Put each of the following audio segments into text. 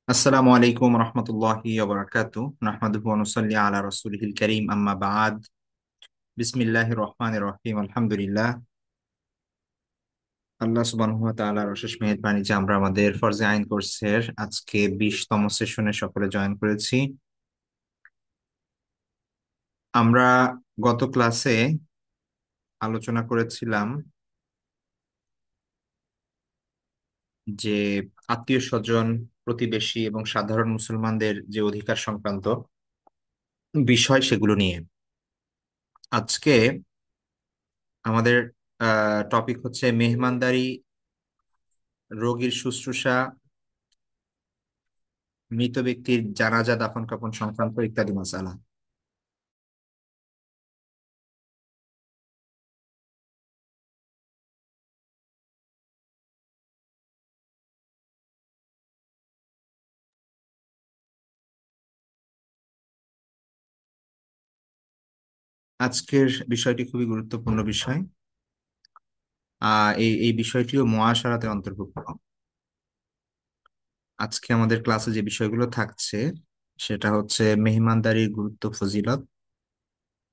আসসালামু আলাইকুম রহমতুল্লাহি ওবরাকাতু নাহমাদুহু ওয়া নুসাল্লি আলা রাসূলিহিল কারীম আম্মা বা'দ বিসমিল্লাহির রহমানির রহিম আলহামদুলিল্লাহ। আল্লাহ সুবহানাহু ওয়া তাআলার অশেষ মেহেরবানি যে আমরা আমাদের ফরজে আইন কোর্সের আজকে 20তম সেশনে সকলে জয়েন করেছি। আমরা গত ক্লাসে আলোচনা করেছিলাম যে আত্মীয় স্বজন, প্রতিবেশী এবং সাধারণ মুসলমানদের যে অধিকার সংক্রান্ত বিষয় সেগুলো নিয়ে। আজকে আমাদের টপিক হচ্ছে মেহমানদারি, রোগীর শুশ্রূষা, মৃত ব্যক্তির জানাজা দাফন কাফন সংক্রান্ত ইত্যাদি মাসালা। আজকের বিষয়টি খুবই গুরুত্বপূর্ণ বিষয়। এই বিষয়টিও মুআশারাতের অন্তর্ভুক্ত। আজকে আমাদের ক্লাসে যে বিষয়গুলো থাকছে সেটা হচ্ছে মেহমানদারির গুরুত্ব, ফজিলত,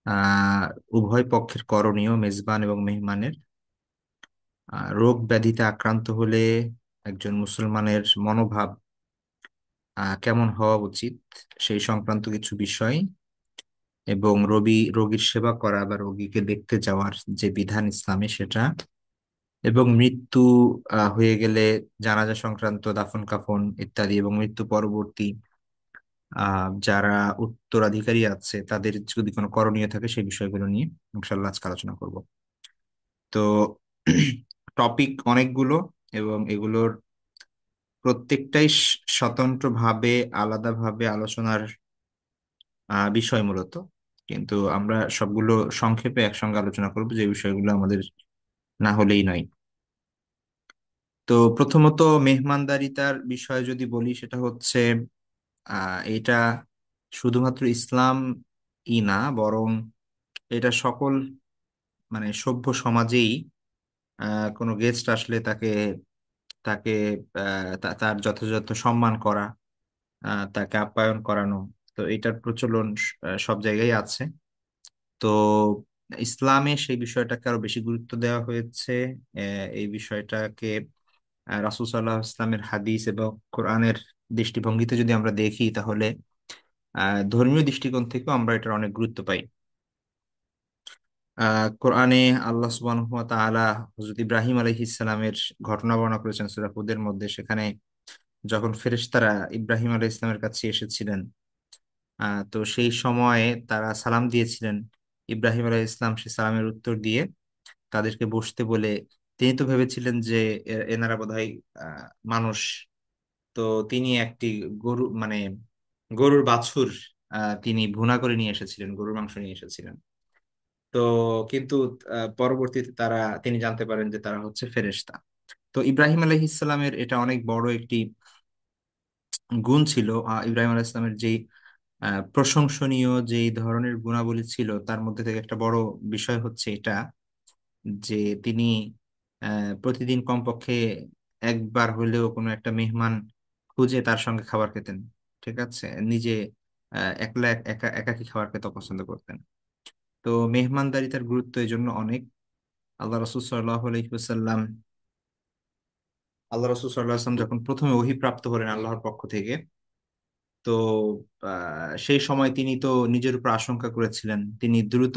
আহ উভয় পক্ষের করণীয়, মেজবান এবং মেহমানের, রোগ ব্যাধিতে আক্রান্ত হলে একজন মুসলমানের মনোভাব কেমন হওয়া উচিত সেই সংক্রান্ত কিছু বিষয়, এবং রোগীর সেবা করা বা রোগীকে দেখতে যাওয়ার যে বিধান ইসলামে সেটা, এবং মৃত্যু হয়ে গেলে জানাজা সংক্রান্ত দাফন কাফন ইত্যাদি, এবং মৃত্যু পরবর্তী যারা উত্তরাধিকারী আছে তাদের যদি কোনো করণীয় থাকে সেই বিষয়গুলো নিয়ে ইনশাআল্লাহ আজকে আলোচনা করব। তো টপিক অনেকগুলো এবং এগুলোর প্রত্যেকটাই স্বতন্ত্রভাবে আলাদাভাবে আলোচনার বিষয় মূলত, কিন্তু আমরা সবগুলো সংক্ষেপে একসঙ্গে আলোচনা করব যে বিষয়গুলো আমাদের না হলেই নয়। তো প্রথমত মেহমানদারিতার বিষয় যদি বলি সেটা হচ্ছে এটা শুধুমাত্র ইসলাম ই না, বরং এটা সকল মানে সভ্য সমাজেই কোনো গেস্ট আসলে তাকে তাকে তার যথাযথ সম্মান করা, তাকে আপ্যায়ন করানো, তো এটার প্রচলন সব জায়গায় আছে। তো ইসলামে সেই বিষয়টাকে আরো বেশি গুরুত্ব দেওয়া হয়েছে। এই বিষয়টাকে রাসূল সাল্লাল্লাহু আলাইহি ইসলামের হাদিস এবং কোরআনের দৃষ্টিভঙ্গিতে যদি আমরা দেখি তাহলে ধর্মীয় দৃষ্টিকোণ থেকেও আমরা এটার অনেক গুরুত্ব পাই। কোরআনে আল্লাহ সুবহানাহু ওয়া তাআলা হযরত ইব্রাহিম আলাইহিস সালামের ঘটনা বর্ণনা করেছেন সূরা হুদের মধ্যে। সেখানে যখন ফেরেশতারা ইব্রাহিম আলাইহিস সালামের কাছে এসেছিলেন, তো সেই সময়ে তারা সালাম দিয়েছিলেন। ইব্রাহিম আলাইহিস সালাম সে সালামের উত্তর দিয়ে তাদেরকে বসতে বলে, তিনি তো ভেবেছিলেন যে এনারা বোধহয় আহ, মানুষ। তো তিনি একটি গরু মানে গরুর বাছুর তিনি ভুনা করে নিয়ে এসেছিলেন, গরুর মাংস নিয়ে এসেছিলেন। তো কিন্তু পরবর্তীতে তিনি জানতে পারেন যে তারা হচ্ছে ফেরেশতা। তো ইব্রাহিম আলাইহিস সালামের এটা অনেক বড় একটি গুণ ছিল। ইব্রাহিম আলাইহিস সালামের যেই প্রশংসনীয় যেই ধরনের গুণাবলী ছিল তার মধ্যে থেকে একটা বড় বিষয় হচ্ছে এটা, যে তিনি প্রতিদিন কমপক্ষে একবার হলেও কোনো একটা মেহমান খুঁজে তার সঙ্গে খাবার খেতেন। ঠিক আছে, নিজে একলা একাকী খাবার খেতে পছন্দ করতেন। তো মেহমানদারিতার গুরুত্ব এই জন্য অনেক। আল্লাহ রসুল সাল্লাহ আলহিহাল্লাম আল্লাহ রসুল সাল্লাহ আসলাম যখন প্রথমে ওহী প্রাপ্ত হলেন আল্লাহর পক্ষ থেকে, তো সেই সময় তিনি তো নিজের উপর আশঙ্কা করেছিলেন। তিনি দ্রুত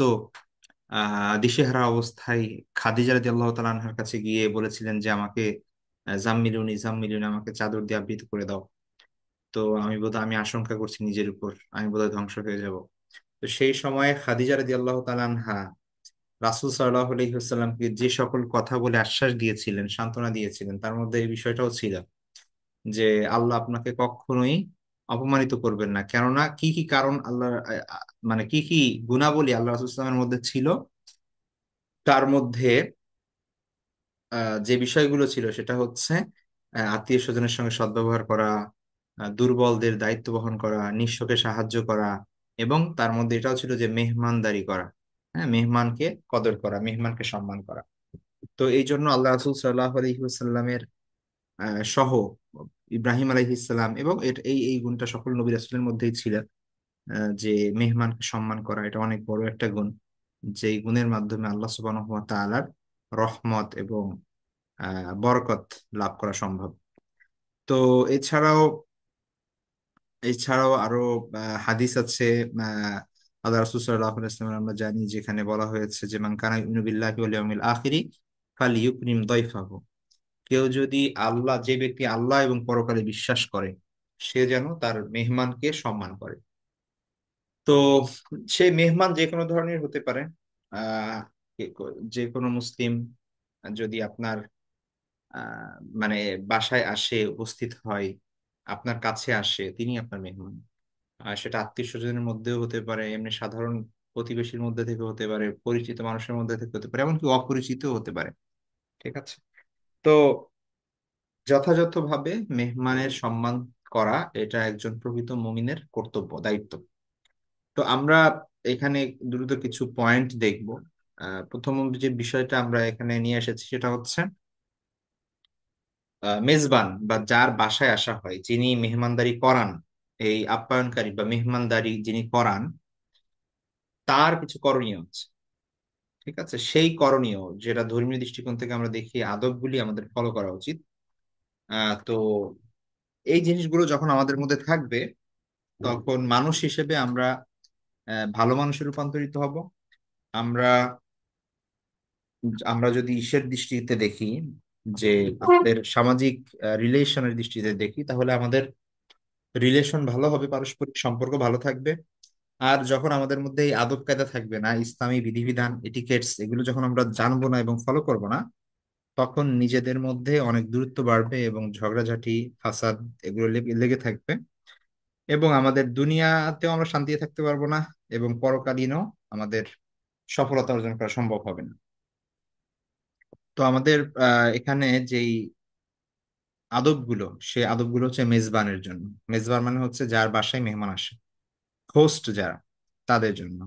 দিশেহারা অবস্থায় খাদিজা রাদিয়াল্লাহু তাআলা আনহার কাছে গিয়ে বলেছিলেন যে আমাকে জাম্মিলুনি জাম্মিলুনি, আমাকে চাদর দিয়ে আবৃত করে দাও। তো আমি আশঙ্কা করছি নিজের উপর, আমি বোধহয় ধ্বংস হয়ে যাব। তো সেই সময় খাদিজা রাদিয়াল্লাহু তাআলা আনহা রাসূল সাল্লাল্লাহু আলাইহি ওয়াসাল্লামকে যে সকল কথা বলে আশ্বাস দিয়েছিলেন, সান্ত্বনা দিয়েছিলেন, তার মধ্যে এই বিষয়টাও ছিল যে আল্লাহ আপনাকে কখনোই অপমানিত করবেন না। কেননা কি কি কারণ আল্লাহ মানে কি কি গুণাবলী আল্লাহ রাসূল সাল্লাল্লাহু আলাইহি ওয়াসাল্লামের মধ্যে ছিল, তার মধ্যে যে বিষয়গুলো ছিল সেটা হচ্ছে আত্মীয় স্বজনের সঙ্গে সদ্ব্যবহার করা, দুর্বলদের দায়িত্ব বহন করা, নিঃস্বকে সাহায্য করা, এবং তার মধ্যে এটাও ছিল যে মেহমানদারি করা। হ্যাঁ, মেহমানকে কদর করা, মেহমানকে সম্মান করা। তো এই জন্য আল্লাহ রাসূল সাল্লাল্লাহু আলাইহি ওয়াসাল্লামের সহ ইব্রাহিম আলাইহিস সালাম, এবং এই গুণটা সকল নবী রাসূলের মধ্যেই ছিল, যে মেহমানকে সম্মান করা এটা অনেক বড় একটা গুণ, যেই গুণের মাধ্যমে আল্লাহ সুবহানাহু ওয়া তাআলার রহমত এবং বরকত লাভ করা সম্ভব। তো এছাড়াও এছাড়াও আরো হাদিস আছে। আহ, আল্লাহ রাসূল সাল্লাল্লাহু আলাইহি ওয়াসাল্লাম, আমরা জানি, যেখানে বলা হয়েছে যে মান কানা ইউমিনু বিল্লাহি ওয়াল ইয়াউমিল আখিরি ফালইউকরিম দাইফাহু। কেউ যদি যে ব্যক্তি আল্লাহ এবং পরকালে বিশ্বাস করে, সে যেন তার মেহমানকে সম্মান করে। তো সেই মেহমান যে কোনো ধরনের হতে পারে। আহ যে কোনো মুসলিম যদি আপনার আহ মানে বাসায় আসে, উপস্থিত হয়, আপনার কাছে আসে, তিনি আপনার মেহমান। সেটা আত্মীয় স্বজনের মধ্যেও হতে পারে, এমনি সাধারণ প্রতিবেশীর মধ্যে থেকে হতে পারে, পরিচিত মানুষের মধ্যে থেকে হতে পারে, এমনকি অপরিচিত হতে পারে। ঠিক আছে। তো যথাযথভাবে মেহমানের সম্মান করা এটা একজন প্রকৃত মুমিনের কর্তব্য, দায়িত্ব। তো আমরা এখানে দ্রুত কিছু পয়েন্ট দেখব। প্রথম যে বিষয়টা আমরা এখানে নিয়ে এসেছি সেটা হচ্ছে মেজবান বা যার বাসায় আসা হয়, যিনি মেহমানদারি করান, এই আপ্যায়নকারী বা মেহমানদারি যিনি করান, তার কিছু করণীয় আছে। ঠিক আছে, সেই করণীয় যেটা ধর্মীয় দৃষ্টিকোণ থেকে আমরা দেখি, আদবগুলি আমাদের ফলো করা উচিত। তো এই জিনিসগুলো যখন আমাদের মধ্যে থাকবে, তখন মানুষ হিসেবে আমরা ভালো মানুষে রূপান্তরিত হব। আমরা আমরা যদি ঈশ্বরের দৃষ্টিতে দেখি, যে আমাদের সামাজিক রিলেশনের দৃষ্টিতে দেখি, তাহলে আমাদের রিলেশন ভালো হবে, পারস্পরিক সম্পর্ক ভালো থাকবে। আর যখন আমাদের মধ্যে এই আদব কায়দা থাকবে না, ইসলামী বিধিবিধান, এটিকেটস, এগুলো যখন আমরা জানবো না এবং ফলো করব না, তখন নিজেদের মধ্যে অনেক দূরত্ব বাড়বে এবং ঝগড়াঝাটি, ফাসাদ, এগুলো লেগে থাকবে। এবং আমাদের দুনিয়াতেও আমরা শান্তিতে থাকতে পারবো না, এবং পরকালীনও আমাদের সফলতা অর্জন করা সম্ভব হবে না। তো আমাদের এখানে যেই আদবগুলো, সে আদবগুলো হচ্ছে মেজবানের জন্য। মেজবান মানে হচ্ছে যার বাসায় মেহমান আসে, হোস্ট যারা, তাদের জন্য।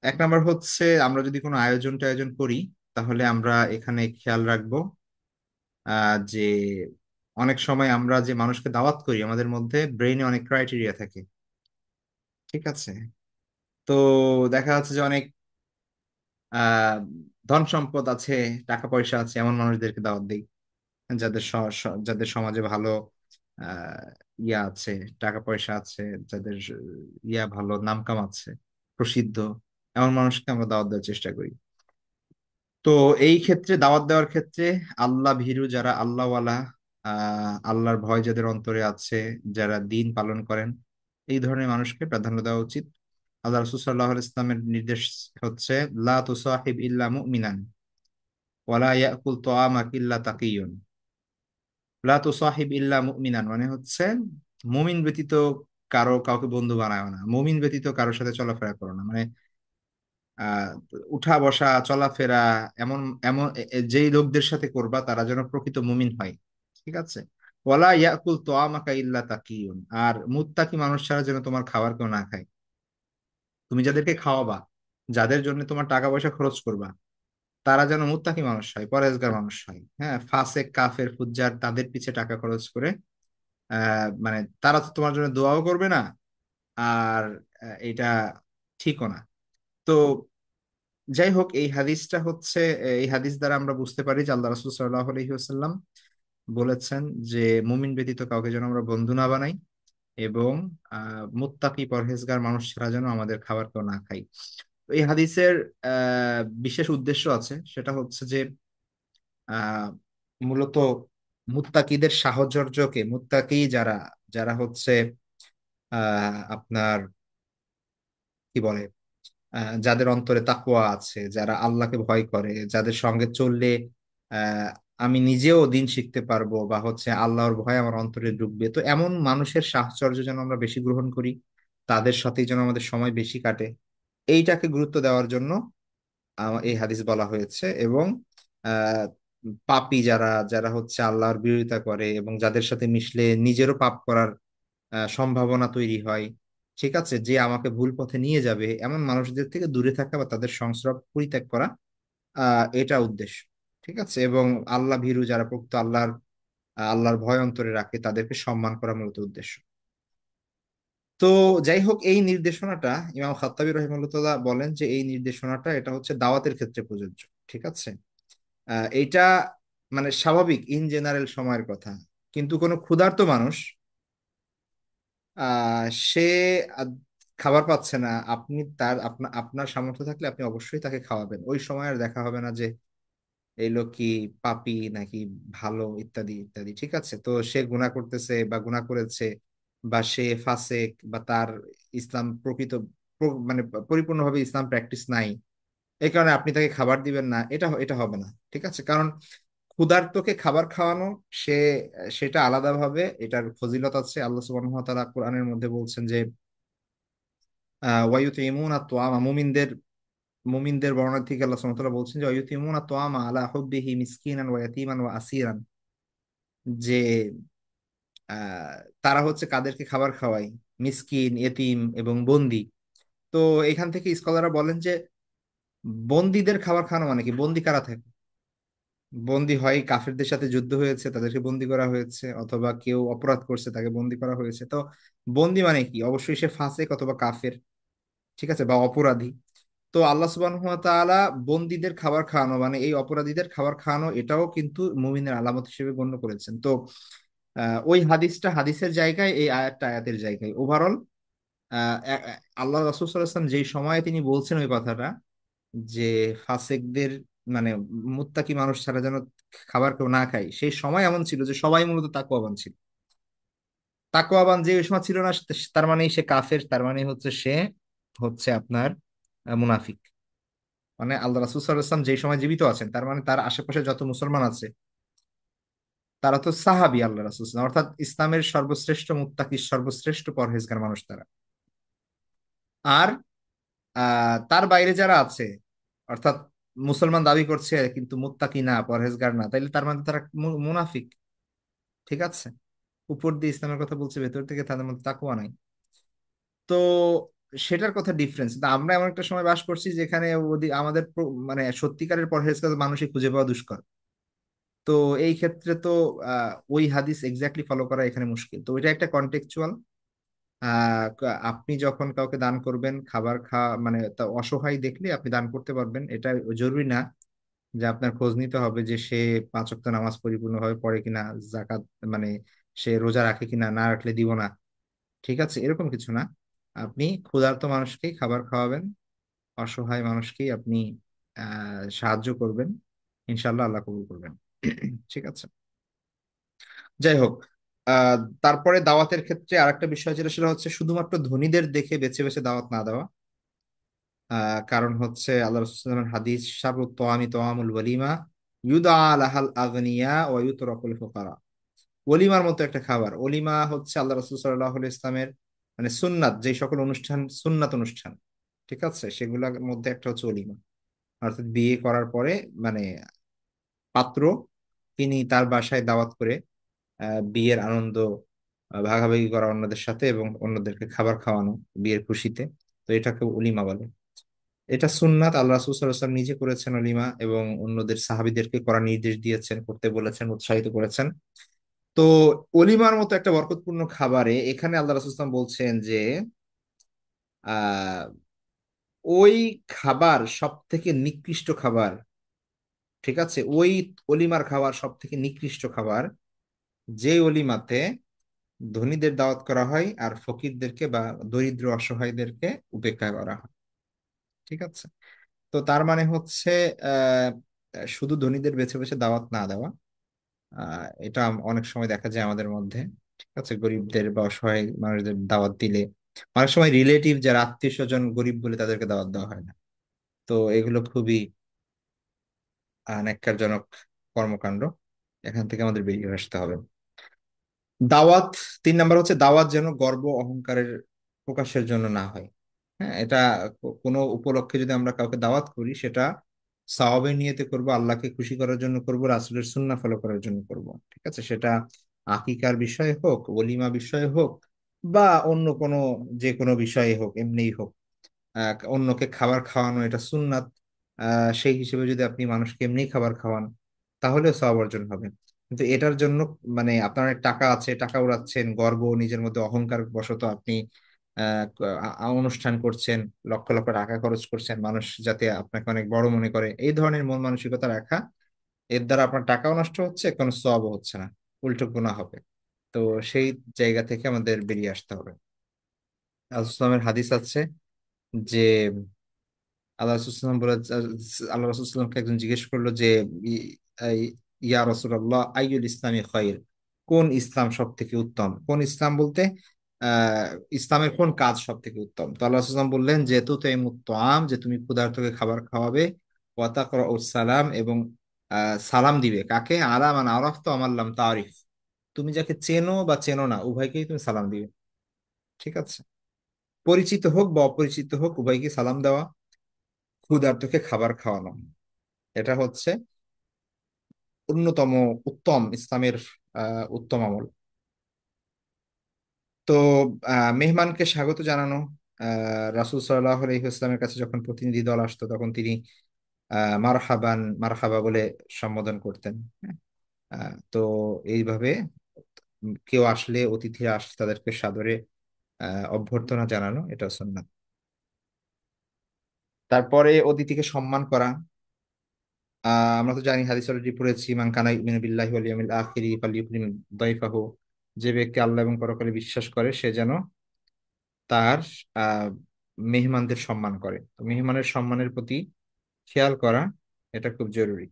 এক নাম্বার হচ্ছে, আমরা যদি কোনো আয়োজন করি, তাহলে আমরা এখানে খেয়াল রাখবো যে অনেক সময় আমরা যে মানুষকে দাওয়াত করি, আমাদের মধ্যে ব্রেইনে অনেক ক্রাইটেরিয়া থাকে। ঠিক আছে। তো দেখা যাচ্ছে যে অনেক আহ ধন সম্পদ আছে, টাকা পয়সা আছে, এমন মানুষদেরকে দাওয়াত দিই, যাদের সমাজে ভালো আহ ইয়া আছে, টাকা পয়সা আছে, যাদের ভালো নাম কাম আছে, প্রসিদ্ধ, এমন মানুষকে আমরা দাওয়াত দেওয়ার চেষ্টা করি। তো এই ক্ষেত্রে, দাওয়াত দেওয়ার ক্ষেত্রে, আল্লাহ ভীরু যারা, আল্লাহওয়ালা, আল্লাহর ভয় যাদের অন্তরে আছে, যারা দিন পালন করেন, এই ধরনের মানুষকে প্রাধান্য দেওয়া উচিত। আল্লাহ রাসূল সাল্লাল্লাহু আলাইহি ইসলামের নির্দেশ হচ্ছে, লা তুসাহিব ইল্লা মুমিনান ওয়ালা ইয়াকুল তাআমাক ইল্লা তাকিয়ুন। লা তুসাহিব ইল্লা মুমিনান মানে হচ্ছে, মুমিন ব্যতীত কাউকে বন্ধু বানায় না, মুমিন ব্যতীত কারোর সাথে চলাফেরা করো না। মানে আহ উঠা বসা চলাফেরা এমন এমন যেই লোকদের সাথে করবা, তারা যেন প্রকৃত মুমিন হয়। ঠিক আছে। ওয়ালা ইয়াকুল তোয়ামাকা ইল্লা তাকিয়ুন, আর মুত্তাকি মানুষ ছাড়া যেন তোমার খাবার কেউ না খায়। তুমি যাদেরকে খাওয়াবা, যাদের জন্য তোমার টাকা পয়সা খরচ করবা, তারা যেন মুত্তাকি মানুষ হয়, পরহেজগার মানুষ হয়। হ্যাঁ, ফাসেক কাফের ফুজ্জার তাদের পিছে টাকা খরচ করে মানে তারা তো তোমার জন্য দোয়াও করবে না। আর এটা ঠিকও না। তো যাই হোক, এই হাদিস দ্বারা আমরা বুঝতে পারি যে আল্লাহ রাসূল সাল্লাল্লাহু আলাইহি ওয়াসাল্লাম বলেছেন যে মুমিন ব্যতীত কাউকে যেন আমরা বন্ধু না বানাই, এবং মুত্তাকি পরহেজগার মানুষ ছাড়া যেন আমাদের খাবার কেউ না খাই। তো এই হাদিসের বিশেষ উদ্দেশ্য আছে, সেটা হচ্ছে যে আহ মূলত মুত্তাকিদের সাহচর্যকে, মুত্তাকি যারা, যারা হচ্ছে আপনার কি বলে, যাদের অন্তরে তাকওয়া আছে, যারা আল্লাহকে ভয় করে, যাদের সঙ্গে চললে আহ, আমি নিজেও দিন শিখতে পারবো, বা হচ্ছে আল্লাহর ভয় আমার অন্তরে ঢুকবে, তো এমন মানুষের সাহচর্য যেন আমরা বেশি গ্রহণ করি, তাদের সাথেই যেন আমাদের সময় বেশি কাটে, এইটাকে গুরুত্ব দেওয়ার জন্য এই হাদিস বলা হয়েছে। এবং আহ পাপী যারা, যারা হচ্ছে আল্লাহর বিরোধিতা করে এবং যাদের সাথে মিশলে নিজেরও পাপ করার সম্ভাবনা তৈরি হয়, ঠিক আছে, যে আমাকে ভুল পথে নিয়ে যাবে, এমন মানুষদের থেকে দূরে থাকা বা তাদের সংস্রব পরিত্যাগ করা, এটা উদ্দেশ্য। ঠিক আছে। এবং আল্লাহ ভীরু যারা, প্রকৃত আল্লাহর আল্লাহর ভয় অন্তরে রাখে, তাদেরকে সম্মান করা মূলত উদ্দেশ্য। তো যাই হোক, এই নির্দেশনাটা ইমাম খাত্তাবী রহিমাহুল্লাহ বলেন যে এই নির্দেশনাটা এটা হচ্ছে দাওয়াতের ক্ষেত্রে প্রযোজ্য। ঠিক আছে। এইটা মানে স্বাভাবিক ইন জেনারেল সময়ের কথা। কিন্তু কোনো ক্ষুধার্ত মানুষ সে আহ, খাবার পাচ্ছে না, আপনি তার আপনার সামর্থ্য থাকলে আপনি অবশ্যই তাকে খাওয়াবেন। ওই সময় আর দেখা হবে না যে এই লোক কি পাপী নাকি ভালো, ইত্যাদি ইত্যাদি। ঠিক আছে, তো সে গুনাহ করতেছে বা গুনাহ করেছে, বা সে ফাসেক, বা তার ইসলাম প্রকৃত মানে পরিপূর্ণভাবে ইসলাম প্র্যাকটিস নাই, এই কারণে আপনি তাকে খাবার দিবেন না, এটা এটা হবে না। ঠিক আছে, কারণ ক্ষুধার্তকে খাবার খাওয়ানো, সে সেটা আলাদাভাবে এটার ফজিলত আছে। আল্লাহ সুবহানাহু ওয়া তাআলা কোরআনের মধ্যে বলছেন যে ওয়ায়ুতিমুনা তোয়ামা, মুমিনদের বর্ণনা থেকে আল্লাহ সুবহানাহু ওয়া তাআলা বলছেন যে ওয়ায়ুতিমুনা তোয়ামা আলা হুব্বিহি মিসকিনান ওয়া ইয়াতীমান ওয়া আসীরান, যে আহ, তারা হচ্ছে কাদেরকে খাবার খাওয়ায়, মিসকিন, এতিম এবং বন্দি। তো এখান থেকে স্কলাররা বলেন যে বন্দীদের খাবার খাওয়ানো মানে কি? বন্দি কারা থাকে? বন্দি হয় কাফেরদের সাথে যুদ্ধ হয়েছে তাদেরকে বন্দি করা হয়েছে, অথবা কেউ অপরাধ করছে তাকে বন্দি করা হয়েছে। তো বন্দি মানে কি? অবশ্যই সে ফাসেক অথবা কাফের, ঠিক আছে, বা অপরাধী। তো আল্লাহ সুবহানাহু ওয়া তাআলা বন্দীদের খাবার খাওয়ানো মানে এই অপরাধীদের খাবার খাওয়ানো, এটাও কিন্তু মুমিনের আলামত হিসেবে গণ্য করেছেন। তো ওই হাদিসটা হাদিসের জায়গায়, এই আয়াতটা আয়াতের জায়গায়। ওভারঅল আল্লাহ রাসূল সাল্লাল্লাহু আলাইহি ওয়াসাল্লাম যেই সময়ে তিনি বলছেন ওই কথাটা, যে ফাসেকদের মানে মুত্তাকি মানুষ ছাড়া যেন খাবার কেউ না খায়, সেই সময় এমন ছিল যে সবাই মূলত তাকওয়াবান ছিল। তাকওয়াবান যে ওই সময় ছিল না, তার মানে সে কাফের, তার মানে হচ্ছে সে হচ্ছে আপনার মুনাফিক। মানে আল্লাহ রাসূল সাল্লাল্লাহু আলাইহি ওয়াসাল্লাম যেই সময় জীবিত আছেন, তার মানে তার আশেপাশে যত মুসলমান আছে তারা তো সাহাবী আল্লাহ রাসূল সাল্লাল্লাহু আলাইহি ওয়াসাল্লাম, অর্থাৎ ইসলামের সর্বশ্রেষ্ঠ মুত্তাকি, সর্বশ্রেষ্ঠ পরহেজগার মানুষ তারা। আর তার বাইরে যারা আছে, অর্থাৎ মুসলমান দাবি করছে কিন্তু মুত্তাকি না, পরহেজগার না, তাইলে তার মানে তারা মুনাফিক। ঠিক আছে, উপর দিয়ে ইসলামের কথা বলছে, ভেতর থেকে তাদের মধ্যে তাকওয়া নাই। তো সেটার কথা ডিফারেন্স। আমরা এমন একটা সময় বাস করছি যেখানে আমাদের মানে সত্যিকারের পরহেজগার মানুষই খুঁজে পাওয়া দুষ্কর। তো এই ক্ষেত্রে তো ওই হাদিস এক্স্যাক্টলি ফলো করা এখানে মুশকিল। তো এটা একটা কন্টেক্সচুয়াল। আপনি যখন কাউকে দান করবেন খাবার মানে তা অসহায় দেখলে আপনি দান করতে পারবেন, এটা জরুরি না যে আপনার খোঁজ নিতে হবে যে সে 5 ওয়াক্ত নামাজ পরিপূর্ণভাবে পড়ে কিনা, জাকাত মানে সে রোজা রাখে কিনা, না রাখলে দিব না। ঠিক আছে, এরকম কিছু না। আপনি ক্ষুধার্ত মানুষকেই খাবার খাওয়াবেন, অসহায় মানুষকেই আপনি সাহায্য করবেন, ইনশাল্লাহ আল্লাহ কবুল করবেন। ঠিক আছে, যাই হোক। আহ তারপরে দাওয়াতের ক্ষেত্রে আরেকটা বিষয় যেটা, সেটা হচ্ছে শুধুমাত্র ধনীদের দেখে বেছে বেছে দাওয়াত না দেওয়া। কারণ হচ্ছে আল্লাহ রাসূলুল্লাহ সাল্লাল্লাহু আলাইহি ওয়াসাল্লামের হাদিস, শাররু তোয়ামি তোয়ামুল ওয়ালিমা ইউদা লাহাল আগনিয়া ওয়া ইউতরাকুল ফুকারা। ওলিমার মতো একটা খাবার, ওলিমা হচ্ছে আল্লাহ রাসূল সাল্লাল্লাহু আলাইহি ইসলামের মানে সুন্নাত, যে সকল অনুষ্ঠান সুন্নাত অনুষ্ঠান, ঠিক আছে, সেগুলোর মধ্যে একটা হচ্ছে ওলিমা। অর্থাৎ বিয়ে করার পরে মানে পাত্র তিনি তার বাসায় দাওয়াত করে বিয়ের আনন্দ ভাগাভাগি করা অন্যদের সাথে, এবং অন্যদেরকে খাবার খাওয়ানো বিয়ের খুশিতে। তো এটাকে উলিমা বলে। এটা সুন্নাত, আল্লাহ রাসূল সাল্লাল্লাহু আলাইহি ওয়াসাল্লাম নিজে করেছেন অলিমা, এবং অন্যদের সাহাবীদেরকে করার নির্দেশ দিয়েছেন, করতে বলেছেন, উৎসাহিত করেছেন। তো অলিমার মতো একটা বরকতপূর্ণ খাবারে এখানে আল্লাহ রাসূল সাল্লাল্লাহু আলাইহি ওয়াসাল্লাম বলছেন যে আহ ওই খাবার সব থেকে নিকৃষ্ট খাবার। ঠিক আছে, ওই অলিমার খাবার সব থেকে নিকৃষ্ট খাবার যে অলিমাতে ধনীদের দাওয়াত করা হয় আর ফকিরদেরকে বা দরিদ্র অসহায়দেরকে উপেক্ষা করা হয়। ঠিক আছে, তো তার মানে হচ্ছে আহ শুধু ধনীদের বেছে বেছে দাওয়াত না দেওয়া। এটা অনেক সময় দেখা যায় আমাদের মধ্যে। ঠিক আছে, গরিবদের বা অসহায় মানুষদের দাওয়াত দিলে অনেক সময় রিলেটিভ যারা আত্মীয় স্বজন গরিব বলে তাদেরকে দাওয়াত দেওয়া হয় না। তো এগুলো খুবই ন্যাক্কারজনক কর্মকাণ্ড। এখান থেকে আমাদের বেরিয়ে আসতে হবে। দাওয়াত, 3 নাম্বার হচ্ছে দাওয়াত যেন গর্ব অহংকারের প্রকাশের জন্য না হয়। হ্যাঁ, এটা কোনো উপলক্ষে যদি আমরা কাউকে দাওয়াত করি, সেটা সওয়াবের নিয়তে করব, আল্লাহকে খুশি করার জন্য করব, রাসূলের সুন্নাহ ফলো করার জন্য করব। ঠিক আছে, সেটা আকিকার বিষয় হোক, ওলিমা বিষয় হোক, বা অন্য কোনো যে কোনো বিষয়ে হোক, এমনিই হোক। অন্যকে খাবার খাওয়ানো এটা সুন্নাত। সেই হিসেবে যদি আপনি মানুষকে এমনি খাবার খাওয়ান, তাহলেও সওয়াব অর্জন হবে। কিন্তু এটার জন্য মানে আপনার অনেক টাকা আছে, টাকা উড়াচ্ছেন, গর্ব নিজের মধ্যে অহংকার বশত আপনি অনুষ্ঠান করছেন, লক্ষ লক্ষ টাকা খরচ করছেন মানুষ যাতে আপনাকে অনেক বড় মনে করে, এই ধরনের মন মানসিকতা রাখা, এর দ্বারা আপনার টাকাও নষ্ট হচ্ছে, কোনো সওয়াবও হচ্ছে না, উল্টো গুনাহ হবে। তো সেই জায়গা থেকে আমাদের বেরিয়ে আসতে হবে। রাসূলুল্লাহের হাদিস আছে যে আল্লাহ রাসূলুল্লাহ বলে, আল্লাহ রাসূলুল্লাহকে একজন জিজ্ঞেস করলো যে ইয়া রাসূলুল্লাহ আইয়ুল ইসলামি খায়র, কোন ইসলাম সব থেকে উত্তম, কোন ইসলাম বলতে আহ ইসলামের কোন কাজ সব থেকে উত্তম। তো আল্লাহ রাসূলুল্লাহ বললেন যে তুতাইমুত তাআম, যে তুমি ক্ষুধার্তকে খাবার খাওয়াবে, ওয়া তাকরাউস সালাম, এবং সালাম দিবে কাকে, আলা মান আরাফতা ওয়া মান লাম তারিফ, তুমি যাকে চেনো বা চেনো না উভয়কেই তুমি সালাম দিবে। ঠিক আছে, পরিচিত হোক বা অপরিচিত হোক উভয়কে সালাম দেওয়া, ক্ষুধার্তকে খাবার খাওয়ানো, এটা হচ্ছে অন্যতম উত্তম ইসলামের উত্তম আমল। তো মেহমানকে স্বাগত জানানো, রাসূল সাল্লাল্লাহু আলাইহি ওয়াসাল্লামের কাছে যখন প্রতিনিধি দল আসতো তখন তিনি মারহাবান মারহাবা বলে সম্বোধন করতেন। হ্যাঁ? তো এইভাবে কেউ আসলে, অতিথিরা আসলে তাদেরকে সাদরে অভ্যর্থনা জানানো, এটা সুন্নাত। তারপরে অতিথিকে সম্মান করা। আমরা তো জানি, হাদিস অলরেডি পড়েছি, মান কানা ইউমিনু বিল্লাহি ওয়াল ইয়াউমিল আখিরি ফালইউকরিম দাইফাহু, যে ব্যক্তি আল্লাহ এবং পরকালে বিশ্বাস করে সে যেন তার আহ মেহমানদের সম্মান করে। তো মেহমানের সম্মানের প্রতি খেয়াল করা, এটা খুব জরুরি।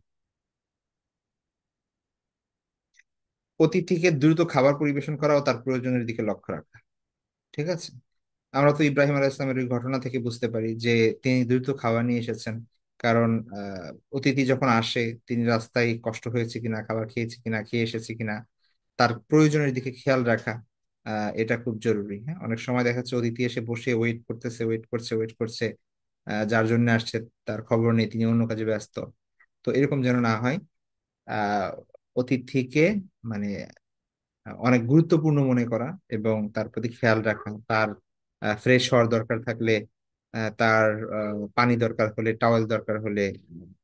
অতিথিকে দ্রুত খাবার পরিবেশন করা ও তার প্রয়োজনের দিকে লক্ষ্য রাখা। ঠিক আছে, আমরা তো ইব্রাহিম আলাইহিস সালামের ওই ঘটনা থেকে বুঝতে পারি যে তিনি দ্রুত খাবার নিয়ে এসেছেন। কারণ অতিথি যখন আসে, তিনি রাস্তায় কষ্ট হয়েছে কিনা, খাবার খেয়েছে কিনা, খেয়ে এসেছে কিনা, তার প্রয়োজনের দিকে খেয়াল রাখা, এটা খুব জরুরি। হ্যাঁ, অনেক সময় দেখা যাচ্ছে অতিথি এসে বসে ওয়েট করতেছে, ওয়েট করছে, যার জন্য আসছে তার খবর নেই, তিনি অন্য কাজে ব্যস্ত। তো এরকম যেন না হয়। আহ অতিথিকে মানে অনেক গুরুত্বপূর্ণ মনে করা এবং তার প্রতি খেয়াল রাখা, তার ফ্রেশ হওয়ার দরকার থাকলে, তার পানি দরকার হলে, টাওয়েল দরকার হলে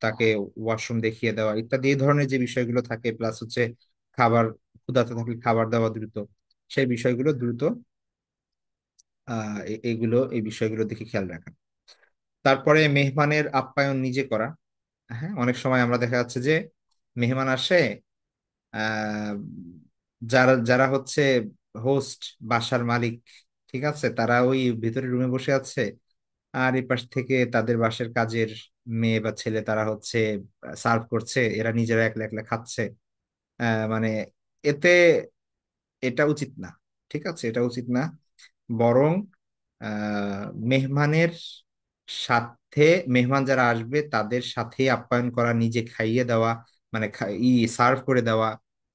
তাকে ওয়াশরুম দেখিয়ে দেওয়া, ইত্যাদি এই ধরনের যে বিষয়গুলো থাকে, প্লাস হচ্ছে খাবার, ক্ষুধার্ত থাকলে খাবার দেওয়া দ্রুত, সেই বিষয়গুলো দ্রুত, এই বিষয়গুলো দিকে খেয়াল রাখা। তারপরে মেহমানের আপ্যায়ন নিজে করা। হ্যাঁ, অনেক সময় আমরা দেখা যাচ্ছে যে মেহমান আসে, আহ যারা যারা হচ্ছে হোস্ট, বাসার মালিক, ঠিক আছে, তারা ওই ভিতরে রুমে বসে আছে, আর এই পাশ থেকে তাদের বাসার কাজের মেয়ে বা ছেলে তারা হচ্ছে সার্ভ করছে, এরা নিজেরা একলা একলা খাচ্ছে। মানে এতে এটা উচিত না। ঠিক আছে, এটা উচিত না। বরং মেহমানের সাথে, মেহমান যারা আসবে তাদের সাথে আপ্যায়ন করা, নিজে খাইয়ে দেওয়া, মানে সার্ভ করে দেওয়া,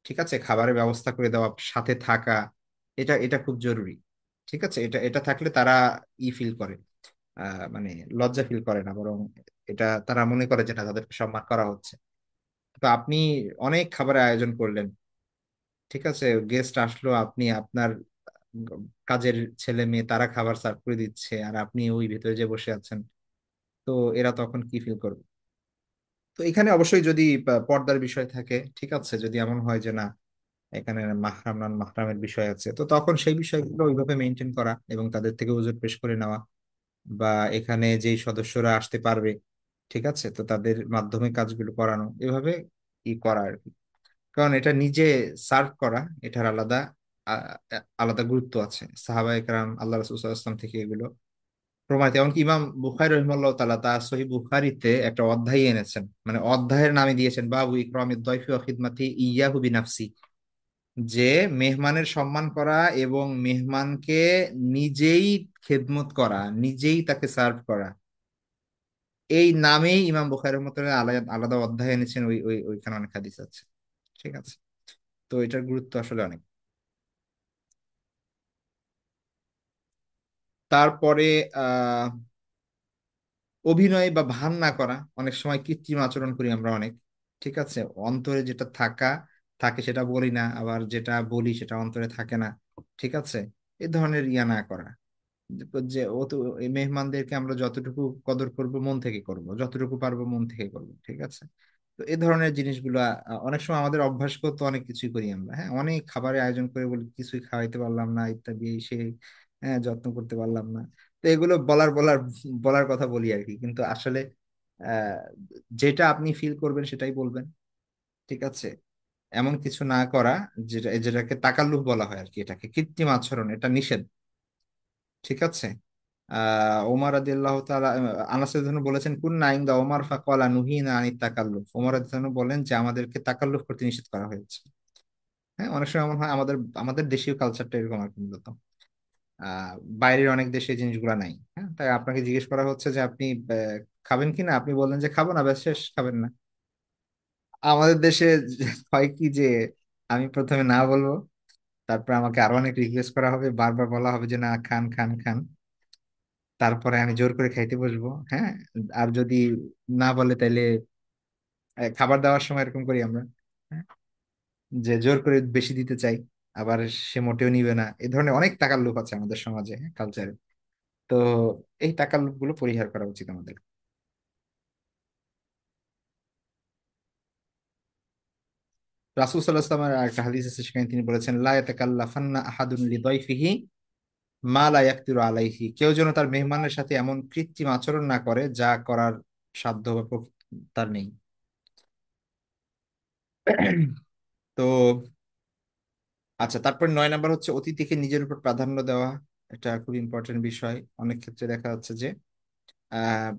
ঠিক আছে, খাবারের ব্যবস্থা করে দেওয়া, সাথে থাকা, এটা এটা খুব জরুরি। ঠিক আছে, এটা এটা থাকলে তারা ফিল করে, মানে লজ্জা ফিল করে না, বরং এটা তারা মনে করে যেটা তাদেরকে সম্মান করা হচ্ছে। তো আপনি অনেক খাবারের আয়োজন করলেন, ঠিক আছে, গেস্ট আসলো, আপনি আপনার কাজের ছেলে মেয়ে তারা খাবার সার্ভ করে দিচ্ছে, আর আপনি ওই ভেতরে যে বসে আছেন, তো এরা তখন কি ফিল করবে? তো এখানে অবশ্যই যদি পর্দার বিষয় থাকে, ঠিক আছে, যদি এমন হয় যে না, এখানে মাহরাম নন মাহরামের বিষয় আছে, তো তখন সেই বিষয়গুলো ওইভাবে মেনটেন করা এবং তাদের থেকে ওজোর পেশ করে নেওয়া, বা এখানে যেই সদস্যরা আসতে পারবে, ঠিক আছে, তো তাদের মাধ্যমে কাজগুলো করানো, এভাবে করা আর কি। কারণ এটা নিজে সার্ভ করা, এটার আলাদা আলাদা গুরুত্ব আছে। সাহাবা একরাম, আল্লাহ রাসূল সাল্লাল্লাহু আলাইহি ওয়াসাল্লাম থেকে এগুলো প্রমাণিত। এমনকি ইমাম বুখারী রাহিমাহুল্লাহ তাআলা তার সহিহ বুখারীতে একটা অধ্যায় এনেছেন, মানে অধ্যায়ের নামে দিয়েছেন বাবু ইকরামিদ দাইফি ওয়া খিদমাতি ইয়াহু বিনাফসি, যে মেহমানের সম্মান করা এবং মেহমানকে নিজেই খেদমত করা, নিজেই তাকে সার্ভ করা, এই নামেই ইমাম বুখারী রহমাতুল্লাহ আলাদা আলাদা অধ্যায় এনেছেন। ওইখানে অনেক হাদিস আছে। ঠিক আছে, তো এটার গুরুত্ব আসলে অনেক। তারপরে আহ অভিনয় বা ভান না করা, অনেক সময় কৃত্রিম আচরণ করি আমরা অনেক। ঠিক আছে, অন্তরে যেটা থাকে সেটা বলি না, আবার যেটা বলি সেটা অন্তরে থাকে না। ঠিক আছে, এই ধরনের ইয়া না করা, যে ও তো, এই মেহমানদেরকে আমরা যতটুকু কদর করব মন থেকে করব, যতটুকু পারবো মন থেকে করব। ঠিক আছে, তো এই ধরনের জিনিসগুলো অনেক সময় আমাদের অভ্যাসগত অনেক কিছুই করি আমরা, হ্যাঁ, অনেক খাবারের আয়োজন করে বলি কিছুই খাওয়াইতে পারলাম না ইত্যাদি এই সেই, হ্যাঁ, যত্ন করতে পারলাম না। তো এগুলো বলার বলার কথা বলি আর কি, কিন্তু আসলে আহ যেটা আপনি ফিল করবেন সেটাই বলবেন, ঠিক আছে। এমন কিছু না করা, যেটাকে তাকাল্লুফ বলা হয় আর কি, এটাকে কৃত্রিম আচরণ, এটা নিষেধ, ঠিক আছে। ওমর রাদিয়াল্লাহু তাআলা আনাস রাদিয়াল্লাহু আনহু বলেছেন, কুন্না ইনদা ওমর ফাকালা নুহিনা আনিত তাকাল্লুফ। ওমর রাদিয়াল্লাহু আনহু বলেন যে আমাদেরকে তাকাল্লুফ করতে নিষেধ করা হয়েছে। হ্যাঁ, অনেক সময় এমন হয় আমাদের আমাদের দেশীয় কালচারটা এরকম আর কি মূলত। আহ বাইরের অনেক দেশে এই জিনিসগুলো নাই, হ্যাঁ, তাই আপনাকে জিজ্ঞেস করা হচ্ছে যে আপনি খাবেন কি না, আপনি বললেন যে খাবো না, ব্যাস শেষ, খাবেন না। আমাদের দেশে হয় কি যে আমি প্রথমে না বলবো, তারপর আমাকে আরো অনেক রিকোয়েস্ট করা হবে, বারবার বলা হবে যে না খান খান খান, তারপরে আমি জোর করে খাইতে বসবো, হ্যাঁ। আর যদি না বলে তাইলে খাবার দেওয়ার সময় এরকম করি আমরা, হ্যাঁ, যে জোর করে বেশি দিতে চাই, আবার সে মোটেও নিবে না। এই ধরনের অনেক টাকার লোভ আছে আমাদের সমাজে, কালচারে। তো এই টাকার লোভ গুলো পরিহার করা উচিত আমাদের। রাসূল সাল্লাল্লাহু আলাইহি ওয়াসাল্লামের একটা হাদিস আছে, সেখানে তিনি বলেছেন, লা ইয়াতাকাল্লাফান্না আহাদুন লিদাইফিহি মা লা ইয়াকদিরু আলাইহি। কেউ যেন তার মেহমানের সাথে এমন কৃত্রিম আচরণ না করে যা করার সাধ্য বা তার নেই। তো আচ্ছা, তারপর 9 নাম্বার হচ্ছে অতিথিকে নিজের উপর প্রাধান্য দেওয়া। এটা খুব ইম্পর্টেন্ট বিষয়। অনেক ক্ষেত্রে দেখা যাচ্ছে যে আহ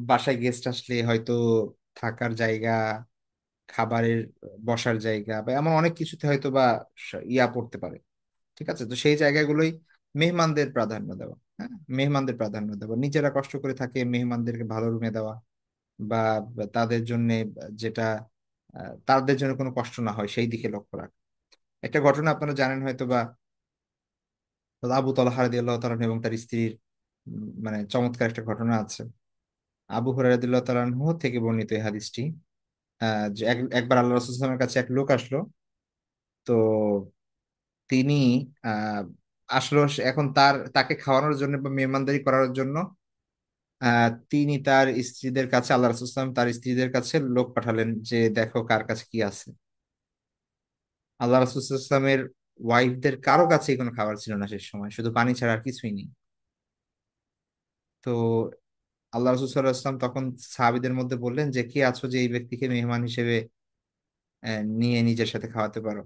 বাসায় গেস্ট আসলে হয়তো থাকার জায়গা, খাবারের বসার জায়গা বা এমন অনেক কিছুতে হয়তো বা ইয়া পড়তে পারে, ঠিক আছে। তো সেই জায়গাগুলোই মেহমানদের প্রাধান্য দেওয়া, হ্যাঁ, মেহমানদের প্রাধান্য দেওয়া, নিজেরা কষ্ট করে থাকে মেহমানদেরকে ভালো রুমে দেওয়া, বা বা তাদের জন্য যেটা তাদের জন্য কোনো কষ্ট না হয় সেই দিকে লক্ষ্য রাখা। একটা ঘটনা আপনারা জানেন হয়তো বা, আবু তালহা রাদিয়াল্লাহু তাআলা এবং তার স্ত্রীর মানে চমৎকার একটা ঘটনা আছে। আবু হুরায়রা রাদিয়াল্লাহু তাআলা আনহু থেকে বর্ণিত এই হাদিসটি। যে একবার আল্লাহ রাসূল সাল্লাল্লাহু আলাইহি ওয়াসাল্লামের কাছে এক লোক আসলো। তো তিনি আহ আসলো, এখন তাকে খাওয়ানোর জন্য বা মেহমানদারি করার জন্য তিনি তার স্ত্রীদের কাছে, আল্লাহ রাসূল সাল্লাল্লাহু আলাইহি ওয়াসাল্লাম তার স্ত্রীদের কাছে লোক পাঠালেন যে দেখো কার কাছে কি আছে। আল্লাহ রাসূল সাল্লাল্লাহু আলাইহি ওয়াসাল্লামের ওয়াইফদের কারো কাছেই কোনো খাবার ছিল না সে সময়, শুধু পানি ছাড়া আর কিছুই নেই। তো আল্লাহ রসুল সাল্লাহ আসলাম তখন সাহাবিদের মধ্যে বললেন যে কে আছো যে এই ব্যক্তিকে মেহমান হিসেবে নিয়ে নিজের সাথে খাওয়াতে পারো।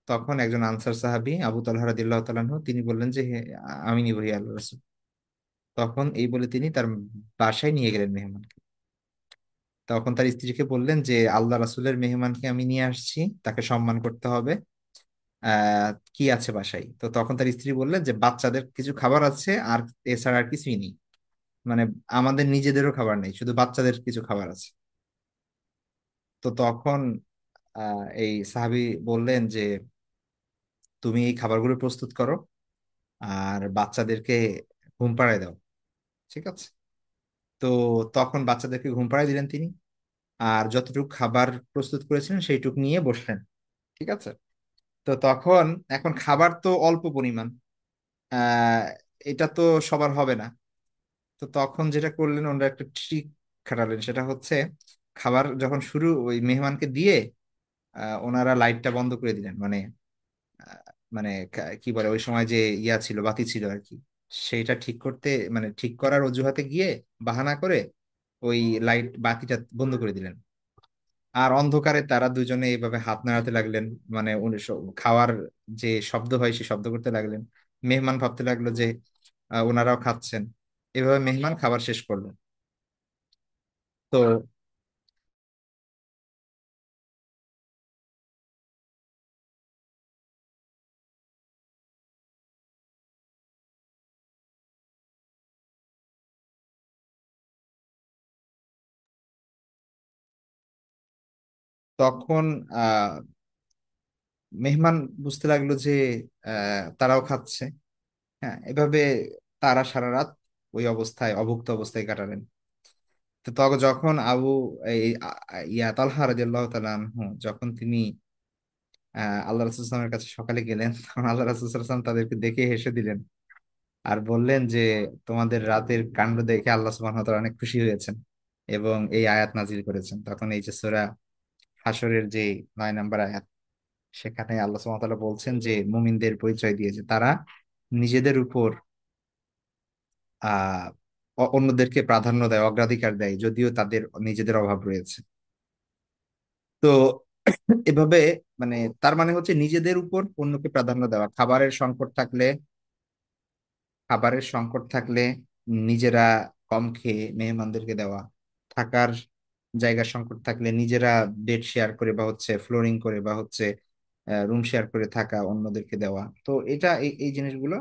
তখন একজন আনসার সাহাবী আবু তালহা রাদিয়াল্লাহু তাআলা আনহু তিনি বললেন যে আমি নিব হে আল্লাহ রসুল। তখন এই বলে তিনি তার বাসায় নিয়ে গেলেন মেহমানকে। তখন তার স্ত্রীকে বললেন যে আল্লাহ রাসূলের মেহমানকে আমি নিয়ে আসছি, তাকে সম্মান করতে হবে। কি আছে বাসায়? তো তখন তার স্ত্রী বললেন যে বাচ্চাদের কিছু খাবার আছে, আর এছাড়া আর কিছুই নেই। মানে আমাদের নিজেদেরও খাবার নেই, শুধু বাচ্চাদের কিছু খাবার আছে। তো তখন এই সাহাবী বললেন যে তুমি এই খাবারগুলো প্রস্তুত করো আর বাচ্চাদেরকে ঘুম পাড়ায় দাও, ঠিক আছে। তো তখন বাচ্চাদেরকে ঘুম পাড়ায় দিলেন তিনি, আর যতটুকু খাবার প্রস্তুত করেছিলেন সেইটুকু নিয়ে বসলেন, ঠিক আছে। তো তখন এখন খাবার তো অল্প পরিমাণ, আহ এটা তো সবার হবে না। তো তখন যেটা করলেন ওনারা একটা ট্রিক খাটালেন, সেটা হচ্ছে খাবার যখন শুরু ওই মেহমানকে দিয়ে ওনারা লাইটটা বন্ধ করে দিলেন, মানে আহ, মানে কি বলে ওই সময় যে ইয়া ছিল, বাতি ছিল আর কি, সেইটা ঠিক করতে, মানে ঠিক করার অজুহাতে গিয়ে বাহানা করে ওই লাইট বাতিটা বন্ধ করে দিলেন। আর অন্ধকারে তারা দুজনে এইভাবে হাত নাড়াতে লাগলেন, মানে খাওয়ার যে শব্দ হয় সে শব্দ করতে লাগলেন। মেহমান ভাবতে লাগলো যে ওনারাও খাচ্ছেন। এভাবে মেহমান খাবার শেষ করলেন। তো তখন আহ মেহমান বুঝতে লাগলো যে তারাও খাচ্ছে, হ্যাঁ, এভাবে তারা সারা রাত ওই অবস্থায় অভুক্ত অবস্থায় কাটালেন। তো তখন যখন এই ইয়া তালহা রাদিয়াল্লাহু তাআলা আনহু যখন তিনি আল্লাহ রাসূল সাল্লাল্লাহু আলাইহি ওয়াসাল্লামের কাছে সকালে গেলেন, তখন আল্লাহ রাসূল সাল্লাল্লাহু আলাইহি ওয়াসাল্লাম তাদেরকে দেখে হেসে দিলেন আর বললেন যে তোমাদের রাতের কাণ্ড দেখে আল্লাহ সুবহানাহু ওয়া তাআলা অনেক খুশি হয়েছেন। এবং এই আয়াত নাজিল করেছেন। তখন এই যে সূরা হাশরের যে 9 নম্বর আয়াত, সেখানে আল্লাহ সুবহানাহু ওয়া তাআলা বলছেন যে মুমিনদের পরিচয় দিয়ে যে তারা নিজেদের উপর আহ অন্যদেরকে প্রাধান্য দেয়, অগ্রাধিকার দেয়, যদিও তাদের নিজেদের অভাব রয়েছে। তো এভাবে মানে তার মানে হচ্ছে নিজেদের উপর অন্যকে প্রাধান্য দেওয়া। খাবারের সংকট থাকলে নিজেরা কম খেয়ে মেহমানদেরকে দেওয়া, থাকার জায়গার সংকট থাকলে নিজেরা বেড শেয়ার করে বা হচ্ছে ফ্লোরিং করে বা হচ্ছে রুম শেয়ার করে থাকা, অন্যদেরকে দেওয়া। তো এটা এই এই জিনিসগুলো,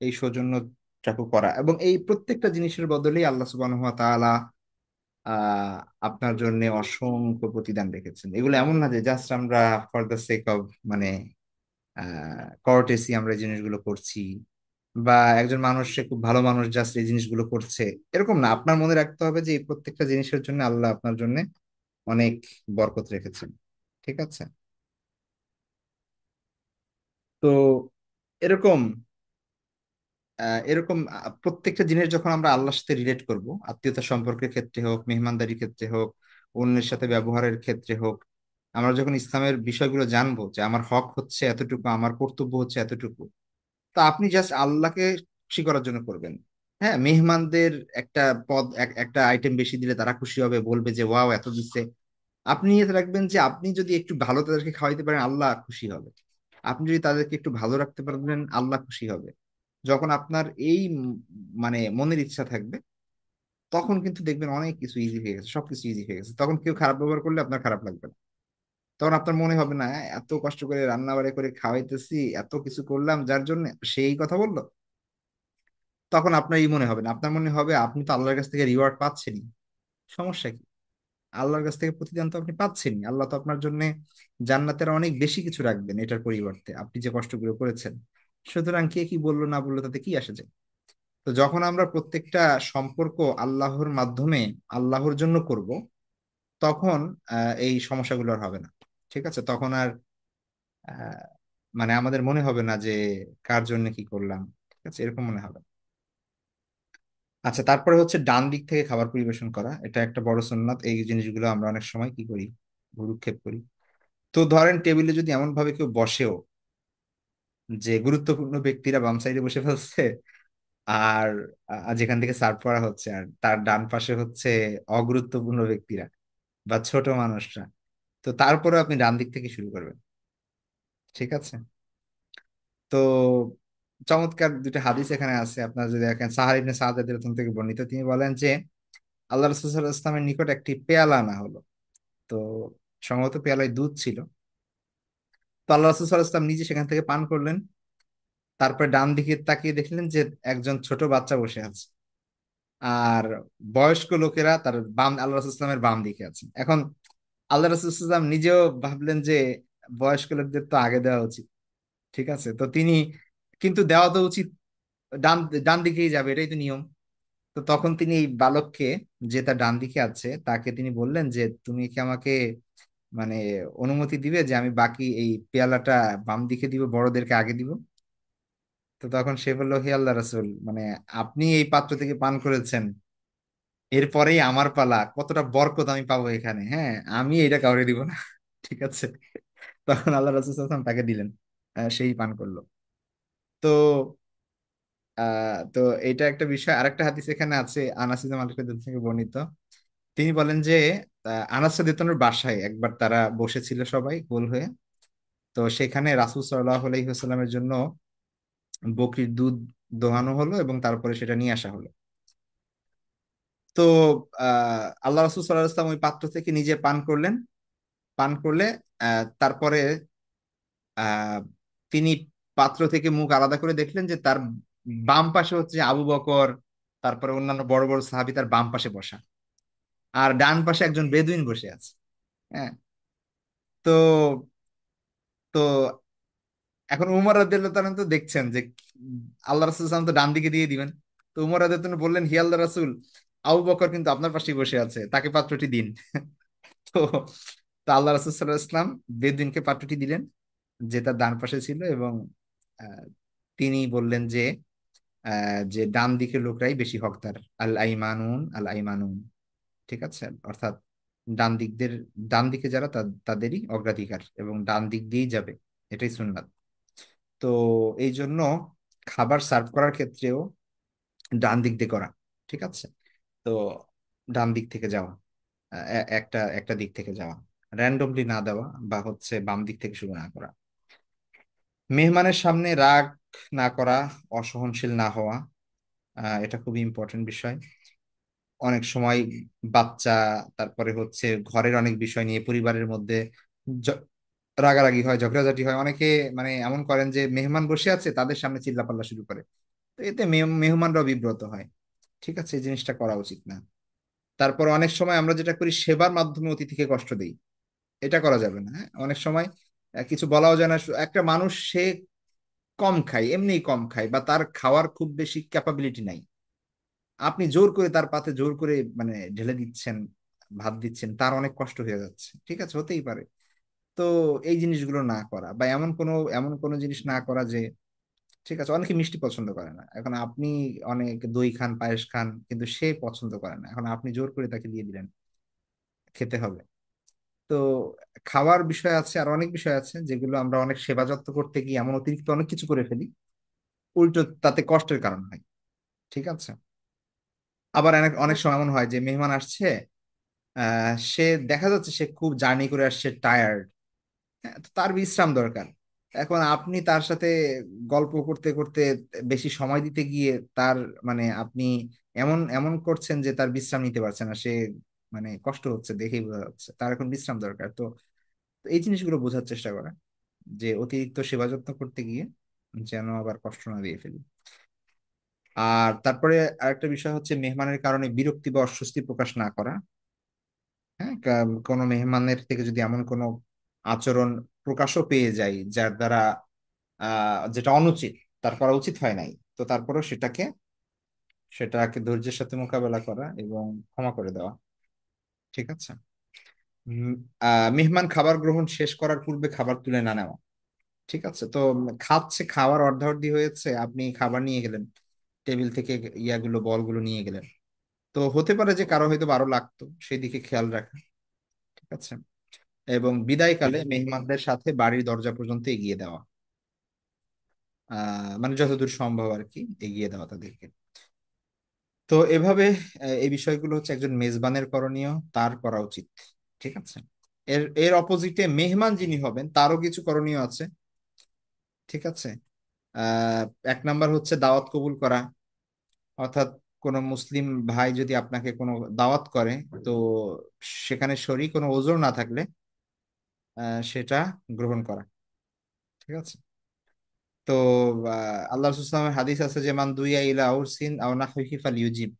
এই সৌজন্যটাকে করা, এবং এই প্রত্যেকটা জিনিসের বদলেই আল্লাহ সুবহানাহু ওয়া তাআলা আহ আপনার জন্য অসংখ্য প্রতিদান রেখেছেন। এগুলো এমন না যে জাস্ট আমরা ফর দ্য সেক অফ মানে কর্টেসি আমরা এই জিনিসগুলো করছি, বা একজন মানুষ সে খুব ভালো মানুষ জাস্ট এই জিনিসগুলো করছে, এরকম না। আপনার মনে রাখতে হবে যে এই প্রত্যেকটা জিনিসের জন্য আল্লাহ আপনার জন্য অনেক বরকত রেখেছেন। ঠিক আছে? তো এরকম প্রত্যেকটা জিনিস যখন আমরা আল্লাহর সাথে রিলেট করব, আত্মীয়তা সম্পর্কের ক্ষেত্রে হোক, মেহমানদারির ক্ষেত্রে হোক, অন্যের সাথে ব্যবহারের ক্ষেত্রে হোক, আমরা যখন ইসলামের বিষয়গুলো জানবো যে আমার হক হচ্ছে এতটুকু, আমার কর্তব্য হচ্ছে এতটুকু, তো আপনি জাস্ট আল্লাহকে খুশি করার জন্য করবেন। হ্যাঁ, মেহমানদের একটা একটা আইটেম বেশি দিলে তারা খুশি হবে, বলবে যে ওয়াও এত দিচ্ছে। আপনি নিয়ে রাখবেন যে আপনি যদি একটু ভালো তাদেরকে খাওয়াইতে পারেন, আল্লাহ খুশি হবে। আপনি যদি তাদেরকে একটু ভালো রাখতে পারবেন, আল্লাহ খুশি হবে। যখন আপনার এই মানে মনের ইচ্ছা থাকবে, তখন কিন্তু দেখবেন অনেক কিছু ইজি হয়ে গেছে, সবকিছু ইজি হয়ে গেছে। তখন কেউ খারাপ ব্যবহার করলে আপনার খারাপ লাগবে না। তখন আপনার মনে হবে না, এত কষ্ট করে রান্না বাড়ি করে খাওয়াইতেছি, এত কিছু করলাম যার জন্য সেই কথা বললো। তখন আপনার এই মনে হবে না, আপনার মনে হবে আপনি তো আল্লাহর কাছ থেকে রিওয়ার্ড পাচ্ছেনই। সমস্যা কি? আল্লাহর কাছ থেকে প্রতিদান তো আপনি পাচ্ছেনই। আল্লাহ তো আপনার জন্য জান্নাতের অনেক বেশি কিছু রাখবেন এটার পরিবর্তে, আপনি যে কষ্টগুলো করেছেন। সুতরাং কে কি বললো না বললো তাতে কি আসে যায়? তো যখন আমরা প্রত্যেকটা সম্পর্ক আল্লাহর মাধ্যমে, আল্লাহর জন্য করব, তখন এই সমস্যাগুলো আর হবে না। ঠিক আছে? তখন আর আহ, মানে আমাদের মনে হবে না যে কার জন্য কি করলাম। ঠিক আছে? এরকম মনে হবে না। আচ্ছা, তারপরে হচ্ছে ডান দিক থেকে খাবার পরিবেশন করা, এটা একটা বড় সুন্নাত। এই জিনিসগুলো আমরা অনেক সময় কি করি, ভ্রুক্ষেপ করি। তো ধরেন টেবিলে যদি এমন ভাবে কেউ বসেও যে গুরুত্বপূর্ণ ব্যক্তিরা বাম সাইডে বসে ফেলছে, আর যেখান থেকে সার্ভ করা হচ্ছে, আর তার ডান পাশে হচ্ছে অগুরুত্বপূর্ণ ব্যক্তিরা বা ছোট মানুষরা, তো তারপরে আপনি ডান দিক থেকে শুরু করবেন। ঠিক আছে? তো চমৎকার দুটো হাদিস এখানে আছে। আপনার যদি দেখেন, সাহার ইবনে সাদ রাদিয়াল্লাহু আনহু থেকে বর্ণিত, তিনি বলেন যে আল্লাহ রাসূল সাল্লাল্লাহু আলাইহি ওয়াসাল্লামের নিকট একটি পেয়ালা আনা হলো। তো সম্ভবত পেয়ালায় দুধ ছিল। তো আল্লাহ রাসূল সাল্লাল্লাহু আলাইহি ওয়াসাল্লাম নিজে সেখান থেকে পান করলেন। তারপরে ডান দিকে তাকিয়ে দেখলেন যে একজন ছোট বাচ্চা বসে আছে, আর বয়স্ক লোকেরা তার বাম, আল্লাহ রাসূল সাল্লাল্লাহু আলাইহি ওয়াসাল্লামের বাম দিকে আছেন। এখন আল্লাহ রাসূল সাল্লাল্লাহু আলাইহি ওয়াসাল্লাম নিজেও ভাবলেন যে বয়স্ক লোকদের তো আগে দেওয়া উচিত। ঠিক আছে? তো তিনি, কিন্তু দেওয়া তো উচিত, ডান ডান দিকেই যাবে, এটাই তো নিয়ম। তো তখন তিনি এই বালককে, যে তার ডান দিকে আছে, তাকে তিনি বললেন যে তুমি কি আমাকে মানে অনুমতি দিবে যে আমি বাকি এই পেয়ালাটা বাম দিকে দিব, বড়দেরকে আগে দিব? তো তখন সে বলল, হে আল্লাহ রাসূল, মানে আপনি এই পাত্র থেকে পান করেছেন, এরপরেই আমার পালা, কতটা বরকত আমি পাবো এখানে। হ্যাঁ, আমি এটা কাউরে দিব না। ঠিক আছে? তখন আল্লাহ রাসূল সাল্লাল্লাহু আলাইহি ওয়াসাল্লাম তাকে দিলেন, সেই পান করলো। তো তো এটা একটা বিষয়। আরেকটা হাদিস এখানে আছে, আনাস ইবনে মালিক রাদিয়াল্লাহু থেকে বর্ণিত। তিনি বলেন যে আনাস রাদিয়াল্লাহু বাসায় একবার তারা বসেছিল সবাই গোল হয়ে। তো সেখানে রাসূল সাল্লাল্লাহু আলাইহি ওয়াসাল্লামের জন্য বকরির দুধ দোহানো হলো এবং তারপরে সেটা নিয়ে আসা হলো। তো আল্লাহ রাসূল সাল্লাল্লাহু আলাইহি ওয়াসাল্লাম ওই পাত্র থেকে নিজে পান করলেন। পান করলে তারপরে আহ তিনি পাত্র থেকে মুখ আলাদা করে দেখলেন যে তার বাম পাশে হচ্ছে আবু বকর, তারপরে অন্যান্য বড় বড় সাহাবী তার বাম পাশে বসা, আর ডান পাশে একজন বেদুইন বসে আছে। হ্যাঁ। তো তো এখন উমর রাদিয়াল্লাহু তাআলা তো দেখছেন যে আল্লাহ রাসূল সাল্লাল্লাহু আলাইহি ওয়াসাল্লাম তো ডান দিকে দিয়ে দিবেন। তো উমর রাদিয়াল্লাহু তাআলা বললেন, হি আল্লাহ রাসূল, আবু বকর কিন্তু আপনার পাশেই বসে আছে, তাকে পাত্রটি দিন। তো তো আল্লাহ রাসূল সাল্লাল্লাহু আলাইহি ওয়াসাল্লাম বেদুইনকে পাত্রটি দিলেন, যে তার ডান পাশে ছিল, এবং আহ, তিনি বললেন যে ডান দিকের লোকরাই বেশি হকদার, আল আইমানুন আল আইমানুন। ঠিক আছে? অর্থাৎ ডান দিকদের ডান দিকে যারা তাদেরই অগ্রাধিকার, এবং ডান দিক দিয়েই যাবে, এটাই সুন্নাত। তো এই জন্য খাবার সার্ভ করার ক্ষেত্রেও ডান দিক দিয়ে করা, ঠিক আছে? তো ডান দিক থেকে যাওয়া, একটা একটা দিক থেকে যাওয়া, র্যান্ডমলি না দেওয়া, বা হচ্ছে বাম দিক থেকে শুরু না করা। মেহমানের সামনে রাগ না করা, অসহনশীল না হওয়া, এটা খুবই ইম্পর্টেন্ট বিষয়। অনেক সময় বাচ্চা, তারপরে হচ্ছে ঘরের অনেক বিষয় নিয়ে পরিবারের মধ্যে জ- রাগারাগি হয়, ঝগড়াঝাটি হয়। অনেকে মানে এমন করেন যে মেহমান বসে আছে তাদের সামনে চিল্লাপাল্লা শুরু করে। তো এতে মেহমানরাও বিব্রত হয়। ঠিক আছে, এই জিনিসটা করা উচিত না। তারপর অনেক সময় আমরা যেটা করি, সেবার মাধ্যমে অতিথিকে কষ্ট দেই। এটা করা যাবে না। হ্যাঁ, অনেক সময় কিছু বলাও যায় না। একটা মানুষ সে কম খায়, এমনিই কম খায়, বা তার খাওয়ার খুব বেশি ক্যাপাবিলিটি নাই, আপনি জোর করে তার পাতে জোর করে মানে ঢেলে দিচ্ছেন, ভাত দিচ্ছেন, তার অনেক কষ্ট হয়ে যাচ্ছে। ঠিক আছে, হতেই পারে। তো এই জিনিসগুলো না করা, বা এমন কোনো জিনিস না করা যে, ঠিক আছে, অনেকে মিষ্টি পছন্দ করে না, এখন আপনি অনেক দই খান, পায়েস খান, কিন্তু সে পছন্দ করে না, এখন আপনি জোর করে তাকে দিয়ে দিলেন, খেতে হবে। তো খাওয়ার বিষয় আছে, আর অনেক বিষয় আছে যেগুলো আমরা অনেক সেবা যত্ন করতে গিয়ে এমন অতিরিক্ত অনেক কিছু করে ফেলি, উল্টো তাতে কষ্টের কারণ হয়। ঠিক আছে। আবার অনেক অনেক সময় এমন হয় যে মেহমান আসছে, সে দেখা যাচ্ছে সে খুব জার্নি করে আসছে, টায়ার্ড, তার বিশ্রাম দরকার। এখন আপনি তার সাথে গল্প করতে করতে বেশি সময় দিতে গিয়ে তার মানে আপনি এমন এমন করছেন যে তার বিশ্রাম নিতে পারছে না সে, মানে কষ্ট হচ্ছে দেখেই বোঝা যাচ্ছে তার এখন বিশ্রাম দরকার। তো এই জিনিসগুলো বোঝার চেষ্টা করা, যে অতিরিক্ত সেবা যত্ন করতে গিয়ে যেন আবার কষ্ট না দিয়ে ফেলি। আর তারপরে আরেকটা বিষয় হচ্ছে মেহমানের কারণে বিরক্তি বা অস্বস্তি প্রকাশ না করা। হ্যাঁ, কোনো মেহমানের থেকে যদি এমন কোনো আচরণ প্রকাশও পেয়ে যায় যার দ্বারা যেটা অনুচিত, তার করা উচিত হয় নাই, তো তারপরেও সেটাকে ধৈর্যের সাথে মোকাবেলা করা এবং ক্ষমা করে দেওয়া। ঠিক আছে। উম, মেহমান খাবার গ্রহণ শেষ করার পূর্বে খাবার তুলে না নেওয়া। ঠিক আছে। তো খাচ্ছে, খাবার অর্ধাঅর্ধি হয়েছে, আপনি খাবার নিয়ে গেলেন টেবিল থেকে, ইয়াগুলো বলগুলো নিয়ে গেলেন, তো হতে পারে যে কারো হয়তো আরো লাগতো, সেই দিকে খেয়াল রাখা। ঠিক আছে। এবং বিদায়কালে মেহমানদের সাথে বাড়ির দরজা পর্যন্ত এগিয়ে দেওয়া, মানে যতদূর সম্ভব আর কি এগিয়ে দেওয়া তাদেরকে। তো এভাবে এই বিষয়গুলো হচ্ছে একজন মেজবানের করণীয়, তার করা উচিত। ঠিক আছে। এর এর অপোজিটে মেহমান যিনি হবেন তারও কিছু করণীয় আছে। ঠিক আছে। আহ এক নাম্বার হচ্ছে দাওয়াত কবুল করা, অর্থাৎ কোনো মুসলিম ভাই যদি আপনাকে কোনো দাওয়াত করে, তো সেখানে শরীক কোনো ওজর না থাকলে সেটা গ্রহণ করা। ঠিক আছে। তো আল্লাহ রাসূলুল্লাহ সাল্লাল্লাহু আলাইহি ওয়াসাল্লামের হাদিস আছে যে, মান দুইয়া ইলা উরসিন আও নাহউহি ফালইউজিব।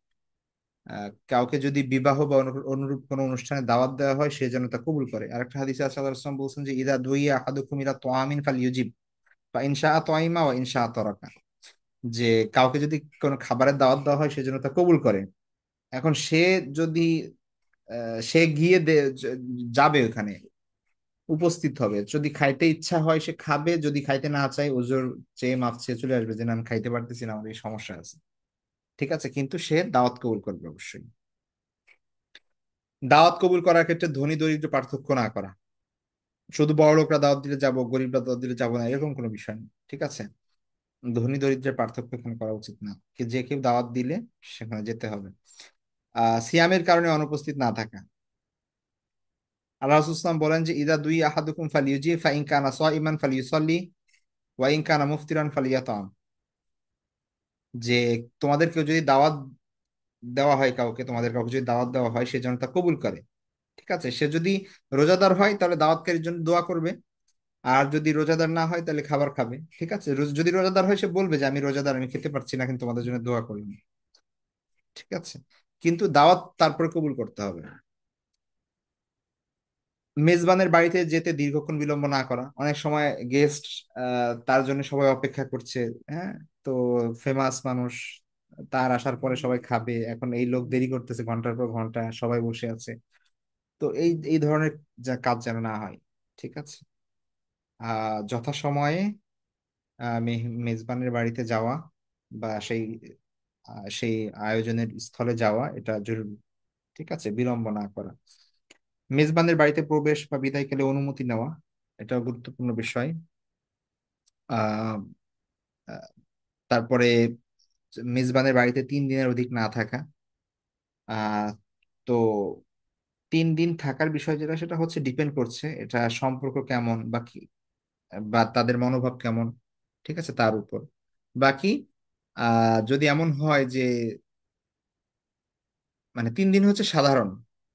কাউকে যদি বিবাহ বা অনুরূপ কোনো অনুষ্ঠানে দাওয়াত দেওয়া হয়, সে যেন তা কবুল করে। আরেকটা হাদিসে আছে, আল্লাহ রাসূল সাল্লাল্লাহু আলাইহি ওয়াসাল্লাম বলছেন যে, ইদা দুইয়া আহাদুকুম ইলা তুআমিন ফালইউজিব ফা ইন শাআ তুআইমা ওয়া ইন শাআ তারাকা। যে কাউকে যদি কোনো খাবারের দাওয়াত দেওয়া হয়, সে যেন তা কবুল করে। এখন সে যদি সে গিয়ে যাবে ওখানে, উপস্থিত হবে, যদি খাইতে ইচ্ছা হয় সে খাবে, যদি খাইতে না চায় ওজোর চেয়ে মাপ চেয়ে চলে আসবে যে, না আমি খাইতে পারতেছি না, আমার এই সমস্যা আছে। ঠিক আছে, কিন্তু সে দাওয়াত কবুল করবে অবশ্যই। দাওয়াত কবুল করার ক্ষেত্রে ধনী দরিদ্র পার্থক্য না করা, শুধু বড় লোকরা দাওয়াত দিলে যাব, গরিবরা দাওয়াত দিলে যাব না, এরকম কোনো বিষয় নেই। ঠিক আছে। ধনী দরিদ্রের পার্থক্য এখানে করা উচিত না, কি যে কেউ দাওয়াত দিলে সেখানে যেতে হবে। সিয়ামের কারণে অনুপস্থিত না থাকা, আল্লাহ রাসূলুল্লাহ সাল্লাল্লাহু আলাইহি ওয়াসাল্লাম বলেন যে, ইদা দুই আহাদুকুম ফালিউজি ফা ইন কানা সাইমান ফালিউসাল্লি ওয়া ইন কানা মুফতিরান ফালিয়াতাম। যে তোমাদের কেউ যদি দাওয়াত দেওয়া হয়, কাউকে যদি দাওয়াত দেওয়া হয়, সে যেন তা কবুল করে। ঠিক আছে। সে যদি রোজাদার হয় তাহলে দাওয়াতকারীর জন্য দোয়া করবে, আর যদি রোজাদার না হয় তাহলে খাবার খাবে। ঠিক আছে। যদি রোজাদার হয় সে বলবে যে, আমি রোজাদার, আমি খেতে পারছি না, কিন্তু তোমাদের জন্য দোয়া করলাম। ঠিক আছে। কিন্তু দাওয়াত তারপরে কবুল করতে হবে। মেজবানের বাড়িতে যেতে দীর্ঘক্ষণ বিলম্ব না করা, অনেক সময় গেস্ট, তার জন্য সবাই অপেক্ষা করছে। হ্যাঁ। তো ফেমাস মানুষ, তার আসার পরে সবাই খাবে, এখন এই লোক দেরি করতেছে ঘন্টার পর ঘন্টা, সবাই বসে আছে। তো এই এই ধরনের যা কাজ যেন না হয়। ঠিক আছে। যথাসময়ে মেজবানের বাড়িতে যাওয়া, বা সেই আয়োজনের স্থলে যাওয়া, এটা জরুরি। ঠিক আছে, বিলম্ব না করা। মেজবানের বাড়িতে প্রবেশ বা বিদায়কালে অনুমতি নেওয়া, এটাও গুরুত্বপূর্ণ বিষয়। আহ আহ, তারপরে মেজবানের বাড়িতে 3 দিনের অধিক না থাকা। আহ তো 3 দিন থাকার বিষয় যেটা, সেটা হচ্ছে ডিপেন্ড করছে এটা সম্পর্ক কেমন বা কি, বা তাদের মনোভাব কেমন, ঠিক আছে, তার উপর। বাকি যদি এমন হয় যে মানে 3 দিন হচ্ছে সাধারণ,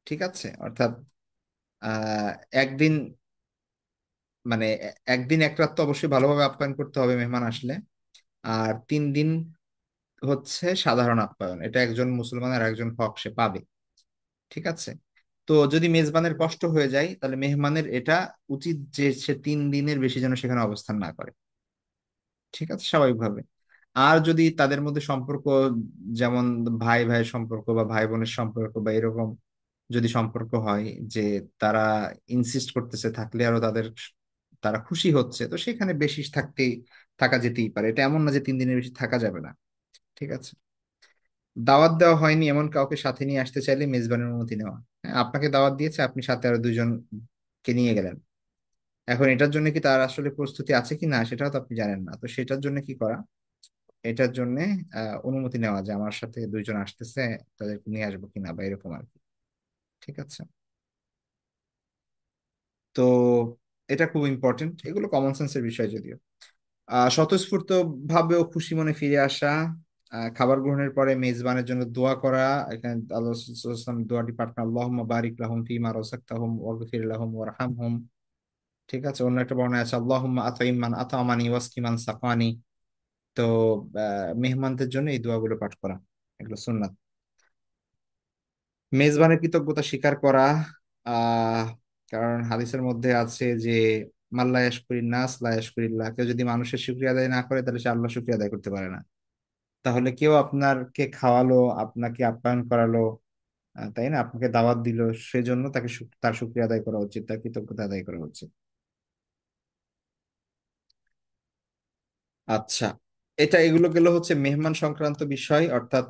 ঠিক আছে, অর্থাৎ আহ একদিন মানে একদিন এক রাত তো অবশ্যই ভালোভাবে আপ্যায়ন করতে হবে মেহমান আসলে। আর 3 দিন হচ্ছে সাধারণ আপ্যায়ন, এটা একজন মুসলমানের একজন হক সে পাবে, ঠিক আছে। তো যদি মেজবানের কষ্ট হয়ে যায়, তাহলে মেহমানের এটা উচিত যে সে 3 দিনের বেশি যেন সেখানে অবস্থান না করে, ঠিক আছে, স্বাভাবিকভাবে। আর যদি তাদের মধ্যে সম্পর্ক, যেমন ভাই ভাইয়ের সম্পর্ক বা ভাই বোনের সম্পর্ক বা এরকম যদি সম্পর্ক হয় যে তারা ইনসিস্ট করতেছে থাকলে আরো তারা খুশি হচ্ছে, তো সেখানে বেশি থাকা যেতেই পারে। এটা এমন না যে 3 দিনের বেশি থাকা যাবে না, ঠিক আছে। দাওয়াত দেওয়া হয়নি এমন কাউকে সাথে নিয়ে আসতে চাইলে মেজবানের অনুমতি নেওয়া। হ্যাঁ, আপনাকে দাওয়াত দিয়েছে, আপনি সাথে আরো 2 জনকে নিয়ে গেলেন। এখন এটার জন্য কি তার আসলে প্রস্তুতি আছে কি না সেটাও তো আপনি জানেন না, তো সেটার জন্য কি করা, এটার জন্য অনুমতি নেওয়া যে আমার সাথে 2 জন আসতেছে, তাদেরকে নিয়ে আসবো কিনা বা এরকম আর কি, ঠিক আছে। তো এটা খুব ইম্পর্টেন্ট, এগুলো কমন সেন্সের বিষয় যদিও। স্বতঃস্ফূর্ত ভাবেও খুশি মনে ফিরে আসা, খাবার গ্রহণের পরে মেজবানের জন্য দোয়া করা। এখানে আল্লাহ রাসূল সাল্লাল্লাহু আলাইহি ওয়াসাল্লাম দোয়াটি পাঠ করেন, আল্লাহুম্মা বারিক লাহুম ফীমা রাযাকতাহুম ওয়াগফির লাহুম ওয়ারহামহুম। ঠিক আছে, অন্য একটা বর্ণনা আছে আল্লাহুম্মা আতঈম মান আতআমানি ওয়াসকি মান সাকানি। তো মেহমানদের জন্য এই দোয়াগুলো পাঠ করা, এগুলো সুন্নাত। মেজবানের কৃতজ্ঞতা স্বীকার করা। আহ কারণ হাদিসের মধ্যে আছে যে মাল্লা ইয়াশকুরিন নাস লা ইয়াশকুরিল্লাহ, কেউ যদি মানুষের শুকরিয়া আদায় না করে তাহলে সে আল্লাহ শুকরিয়া আদায় করতে পারে না। তাহলে কেউ আপনাকে খাওয়ালো, আপনাকে আপ্যায়ন করালো, তাই না, আপনাকে দাওয়াত দিল, সেজন্য তাকে তার শুকরিয়া আদায় করা উচিত, তার কৃতজ্ঞতা আদায় করা উচিত। আচ্ছা, এগুলো গেল হচ্ছে মেহমান সংক্রান্ত বিষয়, অর্থাৎ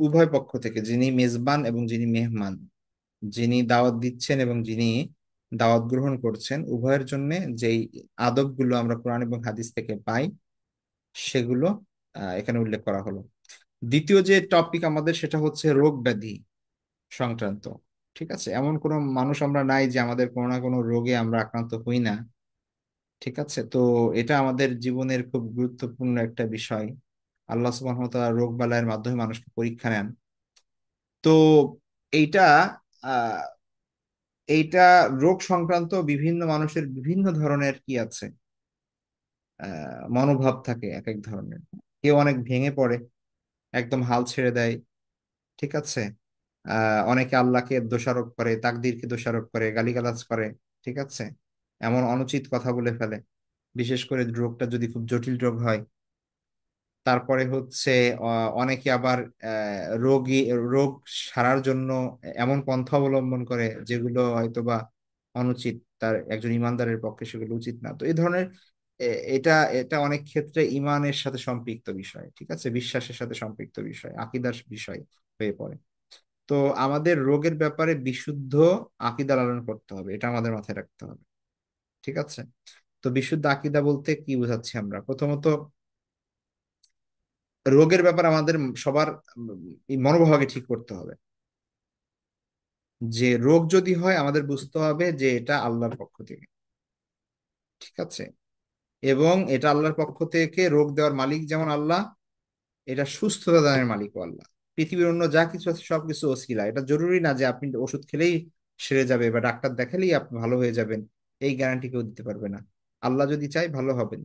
উভয় পক্ষ থেকে, যিনি মেজবান এবং যিনি মেহমান, যিনি দাওয়াত দিচ্ছেন এবং যিনি দাওয়াত গ্রহণ করছেন, উভয়ের জন্য যেই আদবগুলো আমরা কোরআন এবং হাদিস থেকে পাই, সেগুলো এখানে উল্লেখ করা হলো। দ্বিতীয় যে টপিক আমাদের, সেটা হচ্ছে রোগ ব্যাধি সংক্রান্ত। ঠিক আছে, এমন কোনো মানুষ আমরা নাই যে আমাদের কোনো না কোনো রোগে আমরা আক্রান্ত হই না, ঠিক আছে। তো এটা আমাদের জীবনের খুব গুরুত্বপূর্ণ একটা বিষয়। আল্লাহ সুবহানাহু ওয়া তাআলা রোগ বালাইয়ের মাধ্যমে মানুষকে পরীক্ষা নেন। তো এইটা আহ এইটা রোগ সংক্রান্ত বিভিন্ন মানুষের বিভিন্ন ধরনের কি আছে, মনোভাব থাকে এক এক ধরনের। কেউ অনেক ভেঙে পড়ে, একদম হাল ছেড়ে দেয়, ঠিক আছে। অনেকে আল্লাহকে দোষারোপ করে, তাকদীরকে দোষারোপ করে, গালিগালাজ করে, ঠিক আছে, এমন অনুচিত কথা বলে ফেলে, বিশেষ করে রোগটা যদি খুব জটিল রোগ হয়। তারপরে হচ্ছে অনেকে আবার রোগ সারার জন্য এমন পন্থা অবলম্বন করে যেগুলো হয়তোবা অনুচিত, তার একজন ইমানদারের পক্ষে সেগুলো উচিত না। তো এই ধরনের এটা এটা অনেক ক্ষেত্রে ইমানের সাথে সম্পৃক্ত বিষয়, ঠিক আছে, বিশ্বাসের সাথে সম্পৃক্ত বিষয়, আকীদার বিষয় হয়ে পড়ে। তো আমাদের রোগের ব্যাপারে বিশুদ্ধ আকীদা লালন করতে হবে, এটা আমাদের মাথায় রাখতে হবে, ঠিক আছে। তো বিশুদ্ধ আকীদা বলতে কি বোঝাচ্ছি আমরা, প্রথমত রোগের ব্যাপারে আমাদের সবার এই মনোভাবকে ঠিক করতে হবে, যে রোগ যদি হয় আমাদের বুঝতে হবে যে এটা আল্লাহর পক্ষ থেকে, ঠিক আছে। এবং এটা আল্লাহর পক্ষ থেকে, রোগ দেওয়ার মালিক যেমন আল্লাহ, এটা সুস্থতা দানের মালিকও আল্লাহ। পৃথিবীর অন্য যা কিছু আছে সবকিছু ওসিলা, এটা জরুরি না যে আপনি ওষুধ খেলেই সেরে যাবে বা ডাক্তার দেখালেই আপনি ভালো হয়ে যাবেন, এই গ্যারান্টি কেউ দিতে পারবে না। আল্লাহ যদি চাই ভালো হবেন।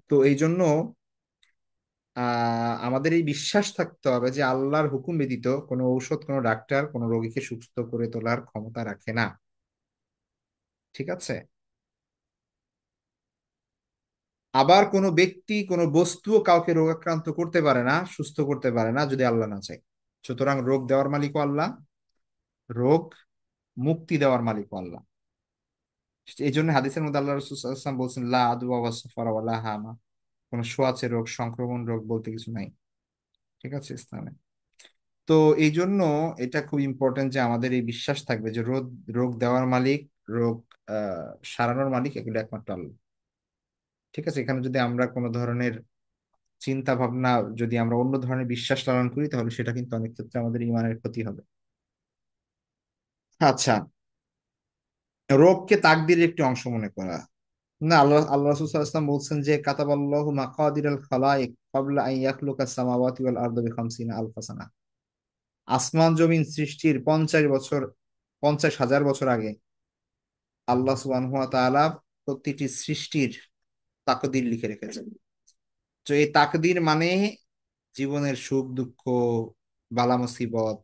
তো এই জন্য আমাদের এই বিশ্বাস থাকতে হবে যে আল্লাহর হুকুম ব্যতীত কোনো ঔষধ, কোনো ডাক্তার কোনো রোগীকে সুস্থ করে তোলার ক্ষমতা রাখে না, ঠিক আছে। আবার কোনো ব্যক্তি কোনো বস্তুও কাউকে রোগাক্রান্ত করতে পারে না, সুস্থ করতে পারে না যদি আল্লাহ না চায়। সুতরাং রোগ দেওয়ার মালিকও আল্লাহ, রোগ মুক্তি দেওয়ার মালিকও আল্লাহ। এই জন্য হাদিসের মধ্যে আল্লাহ রাসূল সাল্লাল্লাহু আলাইহি ওয়াসাল্লাম বলছেন লা আদওয়া ওয়া সাফারা ওয়ালা হামা, কোনো ছোঁয়াচে রোগ, সংক্রমণ রোগ বলতে কিছু নাই, ঠিক আছে, ইসলামে। তো এই জন্য এটা খুব ইম্পর্টেন্ট যে আমাদের এই বিশ্বাস থাকবে যে রোগ রোগ দেওয়ার মালিক, রোগ সারানোর মালিক এগুলো একমাত্র আল্লাহ। ঠিক আছে, এখানে যদি আমরা কোনো ধরনের চিন্তা ভাবনা, যদি আমরা অন্য ধরনের বিশ্বাস লালন করি, তাহলে সেটা কিন্তু অনেক ক্ষেত্রে আমাদের ইমানের ক্ষতি হবে। আচ্ছা, রোগকে তাকদীরের একটি অংশ মনে করা, না, আল্লাহ আল্লাহ রাসূল সাল্লাল্লাহু আলাইহি ওয়াসাল্লাম বলছেন যে কাতাবাল্লাহু মাকাদিরাল খালাইক ক্বাবলা আন ইয়াখলুকাস সামাওয়াতি ওয়াল আরদা বিখামসিনা আলফা সানা। আসমান জমিন সৃষ্টির 50 বছর, 50,000 বছর আগে আল্লাহ সুবহানাহু ওয়া তাআলা প্রতিটি সৃষ্টির তাকদীর লিখে রেখেছেন। তো এই তাকদীর মানে জীবনের সুখ দুঃখ, বালা মুসিবত,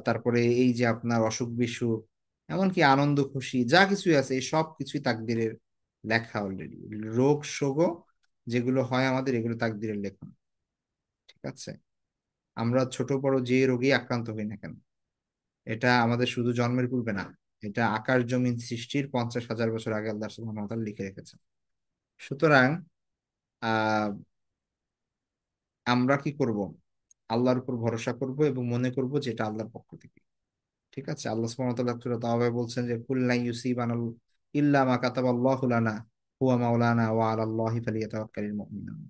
তারপরে এই যে আপনার অসুখ বিসুখ, এমনকি আনন্দ খুশি যা কিছুই আছে, এই সব কিছুই তাকদীরের লেখা অলরেডি। রোগ শোক যেগুলো হয় আমাদের, এগুলো তাকদীরের লেখন। ঠিক আছে, আমরা ছোট বড় যে রোগী আক্রান্ত হই না কেন, এটা আমাদের শুধু জন্মের পূর্বে না, এটা আকাশ জমিন সৃষ্টির 50,000 বছর আগে আল্লাহ সুবহানাহু ওয়া তাআলা লিখে রেখেছেন। সুতরাং আহ আমরা কি করব? আল্লাহর উপর ভরসা করব এবং মনে করব যে এটা আল্লাহর পক্ষ থেকে। ঠিক আছে, আল্লাহ সুবহানাহু ওয়া তাআলা সূরা তাওবায় বলছেন যে কুল লা ইউসিবানা ইল্লা মা কাতাবাল্লাহু লানা হুয়া মাওলানা ওয়া আলাল্লাহি ফালিয়াতাওয়াক্কালিল মুমিনুন।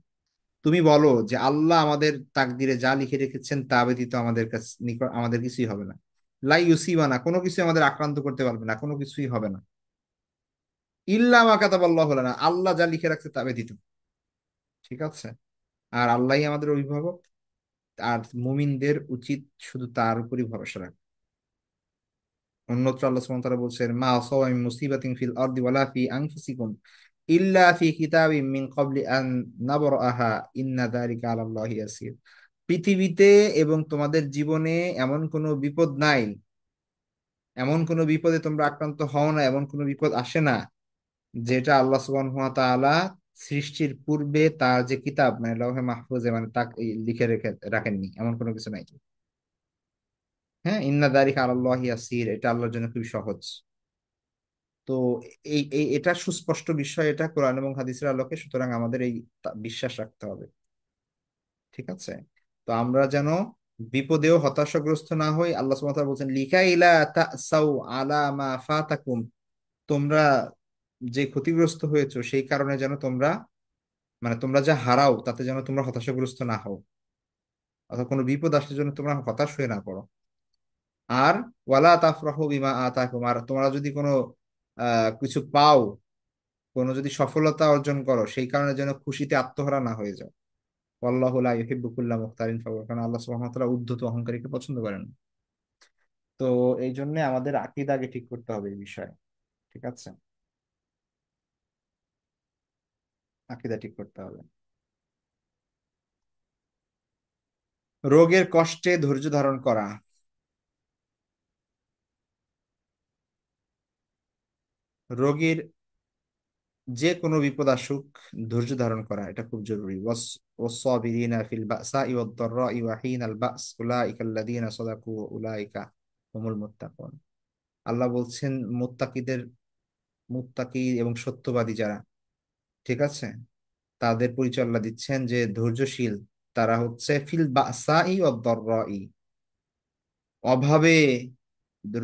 তুমি বলো যে আল্লাহ আমাদের তাকদিরে যা লিখে রেখেছেন তা ব্যতীত আমাদের কাছে নিকট আমাদের কিছুই হবে না। লা ইউসিবানা, কোনো কিছু আমাদের আক্রান্ত করতে পারবে না, কোনো কিছুই হবে না। ইল্লা মা কাতাবাল্লাহু লানা, আল্লাহ যা লিখে রাখছে তা ব্যতীত। ঠিক আছে, আর আল্লাহই আমাদের অভিভাবক। আর মুমিনদের উচিত শুধু তার উপরই ভরসা রাখা। অন্যত্র আল্লাহ সুবহানাহু ওয়া তাআলা বলছেন মা আসাবা মিন মুসিবাতিন ফিল আরদি ওয়ালা ফি আনফুসিকুম ইল্লা ফি কিতাবিম মিন ক্বাবলি আন নাবরাহা ইন্না যালিকা আলাল্লাহি ইয়াসির। পৃথিবীতে এবং তোমাদের জীবনে এমন কোনো বিপদ নাই, এমন কোনো বিপদে তোমরা আক্রান্ত হও না, এমন কোনো বিপদ আসে না যেটা আল্লাহ সুবহানাহু ওয়া তাআলা সৃষ্টির পূর্বে তার যে কিতাব মানে লৌহে মাহফুজে মানে তা লিখে রেখে রাখেননি, এমন কোনো কিছু নাই। হ্যাঁ, ইন্না যালিকা আলাল্লাহি ইয়াসির, এটা আল্লাহর জন্য খুবই সহজ। তো এটা সুস্পষ্ট বিষয়, এটা কোরআন এবং হাদিসের আলোকে, সুতরাং আমাদের এই বিশ্বাস রাখতে হবে। ঠিক আছে, তো আমরা যেন বিপদেও হতাশাগ্রস্ত না হই। আল্লাহ সুবহানাহু ওয়া তাআলা বলছেন লিকাইলা তাসাউ আলা মা ফাতাকুম, তোমরা যে ক্ষতিগ্রস্ত হয়েছো সেই কারণে যেন তোমরা, মানে তোমরা যা হারাও তাতে যেন তোমরা হতাশাগ্রস্ত না হও, অথবা কোনো বিপদ আসলে যেন তোমরা হতাশ হয়ে না পড়ো। আর ওয়ালা তাফরাহু বিমা আতাকুম, আর তোমরা যদি কোনো কিছু পাও, কোনো যদি সফলতা অর্জন করো, সেই কারণে যেন খুশিতে আত্মহারা না হয়ে যাও। আল্লাহু লা ইউহিব্বু কুল্লা মুখতারিন ফাখুর, কারণ আল্লাহ সুবহানাহু ওয়া তাআলা উদ্ধত অহংকারীকে পছন্দ করেন না। তো এই জন্য আমাদের আকীদা আগে ঠিক করতে হবে এই বিষয়ে। ঠিক আছে, আকীদা ঠিক করতে হবে। রোগের কষ্টে ধৈর্য ধারণ করা, রোগীর যে কোনো বিপদ আসুক ধৈর্য ধারণ করা এটা খুব জরুরি। ওয়াসসাবিরিনা ফিল বাসাই ওয়াদ দাররাই ওয়া হিনাল বাস উলাইকা আল্লাযীনা সাদাকু ওয়া উলাইকা হুমুল মুত্তাকুন। আল্লাহ বলছেন মুত্তাকিদের, মুত্তাকি এবং সত্যবাদী যারা, ঠিক আছে, তাদের পরিচয় আল্লাহ দিচ্ছেন যে ধৈর্যশীল। তারা হচ্ছে ফিল বাসাই ওয়াদ দাররাই, অভাবে,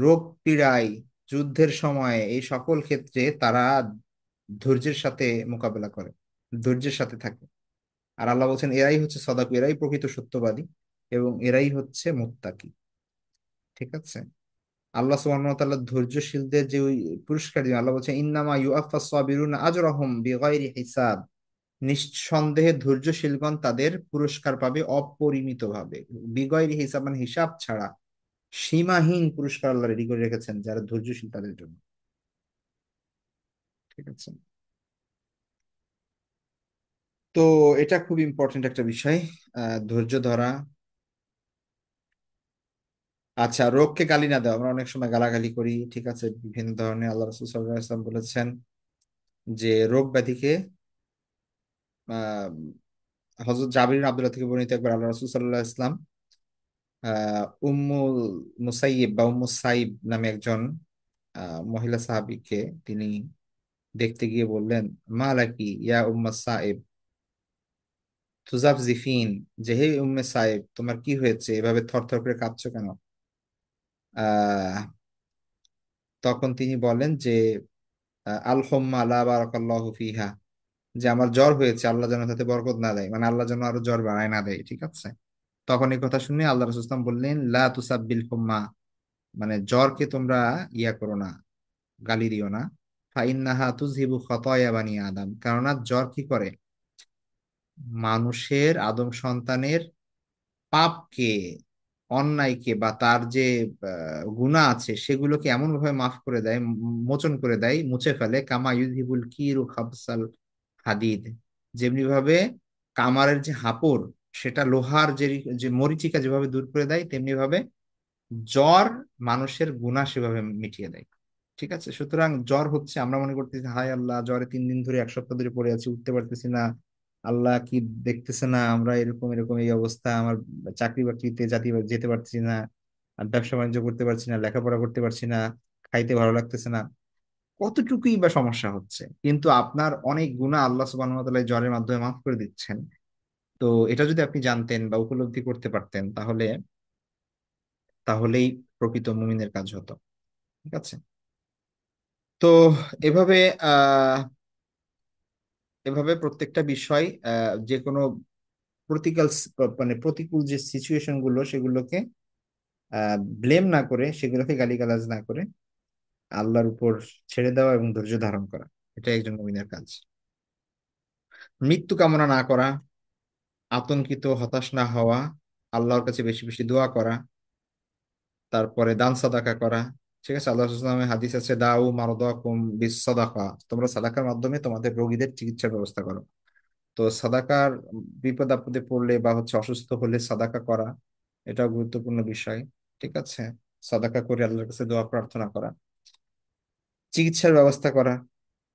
রোগ পীড়ায়, যুদ্ধের সময়, এই সকল ক্ষেত্রে তারা ধৈর্যের সাথে মোকাবেলা করে, ধৈর্যের সাথে থাকে। আর আল্লাহ বলছেন এরাই হচ্ছে সদাকু, এরাই প্রকৃত সত্যবাদী এবং এরাই হচ্ছে মুত্তাকি। ঠিক আছে, আল্লাহ সুবহানাহু ওয়া তাআলা ধৈর্যশীলদের যে ওই পুরস্কার দিবেন, আল্লাহ বলছেন ইন্নামা ইউআফাস সাবিরুনা আজরাহুম বিগাইরি হিসাব, নিঃসন্দেহে ধৈর্যশীলগণ তাদের পুরস্কার পাবে অপরিমিতভাবে। বিগয়রি হিসাব মানে হিসাব ছাড়া, সীমাহীন পুরস্কার আল্লাহ রেডি করে রেখেছেন যারা ধৈর্যশীল তাদের জন্য। ঠিক আছে, তো এটা খুব ইম্পর্টেন্ট একটা বিষয়, ধৈর্য ধরা। আচ্ছা, রোগকে গালি না দেওয়া, আমরা অনেক সময় গালাগালি করি। ঠিক আছে, বিভিন্ন ধরনের, আল্লাহ রাসূল সাল্লাল্লাহু আলাইহি ওয়াসাল্লাম বলেছেন যে রোগ ব্যাধিকে, আহ হযরত জাবির বিন আব্দুল্লাহ থেকে বর্ণিত, একবার আল্লাহ রাসূল সাল্লাল্লাহু আলাইহি ওয়াসাল্লাম উম্মুল মুসাইয়িব বা উম্মু সাইব নামে একজন মহিলা সাহাবীকে তিনি দেখতে গিয়ে বললেন মা লাকি ইয়া উম্মা সাইব, তুজাফজিফিন, যে হে উম্মে সাইব, তোমার কি হয়েছে, এভাবে থরথর করে কাঁপছো কেন? আহ তখন তিনি বলেন যে আল হোম্মা লা বারাকাল্লাহু ফিহা, যে আমার জ্বর হয়েছে, আল্লাহ যেন তাতে বরকত না দেয়, মানে আল্লাহ যেন আরো জ্বর বাড়ায় না দেয়, ঠিক আছে। তখন এই কথা শুনে আল্লাহ রাসূল সাল্লাল্লাহু আলাইহি ওয়াসাল্লাম বললেন, লা তুসাব্বিল হুম্মা, মানে জ্বরকে তোমরা ইয়া করো না, গালি দিও না। ফাইন্নাহা তুযহিবু খাতায়া বানি আদম, কেননা জ্বর কি করে, মানুষের আদম সন্তানের পাপকে, অন্যায়কে বা তার যে গুনাহ আছে সেগুলোকে এমন ভাবে মাফ করে দেয়, মোচন করে দেয়, মুছে ফেলে, কামা ইউযহিবুল কিরু খাবসাল হাদিদ, যেমনি ভাবে কামারের যে হাপড় সেটা লোহার যে যে মরিচিকা যেভাবে দূর করে দেয়, তেমনি ভাবে জ্বর মানুষের গুনাহ সেভাবে মিটিয়ে দেয়। ঠিক আছে, সুতরাং জ্বর হচ্ছে, আমরা মনে করতেছি হায় আল্লাহ জ্বরে 3 দিন ধরে, 1 সপ্তাহ ধরে পড়ে আছি, উঠতে পারতেছি না, আল্লাহ কি দেখতেছে না, আমরা এরকম এরকম এই অবস্থা, আমার চাকরি বাকরিতে যেতে পারছি না, আর ব্যবসা বাণিজ্য করতে পারছি না, লেখাপড়া করতে পারছি না, খাইতে ভালো লাগতেছে না, কতটুকুই বা সমস্যা হচ্ছে, কিন্তু আপনার অনেক গুনাহ আল্লাহ সুবহানাহু ওয়া তাআলা এই জ্বরের মাধ্যমে মাফ করে দিচ্ছেন। তো এটা যদি আপনি জানতেন বা উপলব্ধি করতে পারতেন, তাহলেই প্রকৃত মুমিনের কাজ হতো। ঠিক আছে। তো এভাবে আহ এভাবে প্রত্যেকটা বিষয়, যে কোনো প্রতিকূল, মানে প্রতিকূল যে সিচুয়েশন গুলো সেগুলোকে ব্লেম না করে, সেগুলোকে গালিগালাজ না করে আল্লাহর উপর ছেড়ে দেওয়া এবং ধৈর্য ধারণ করা, এটা একজন মুমিনের কাজ। মৃত্যু কামনা না করা, আতঙ্কিত হতাশ না হওয়া, আল্লাহর কাছে বেশি বেশি দোয়া করা, তারপরে দান সাদাকা করা। ঠিক আছে, আল্লাহ রাসূলুল্লাহ সাল্লাল্লাহু আলাইহি ওয়াসাল্লামের হাদিস আছে, দাউ মারদাকুম বিস সাদাকা, তোমরা সাদাকার মাধ্যমে তোমাদের রোগীদের চিকিৎসার ব্যবস্থা করো। তো সাদাকার, বিপদ আপদে পড়লে বা হচ্ছে অসুস্থ হলে সাদাকা করা, এটাও গুরুত্বপূর্ণ বিষয়। ঠিক আছে, সাদাকা করে আল্লাহর কাছে দোয়া প্রার্থনা করা, চিকিৎসার ব্যবস্থা করা।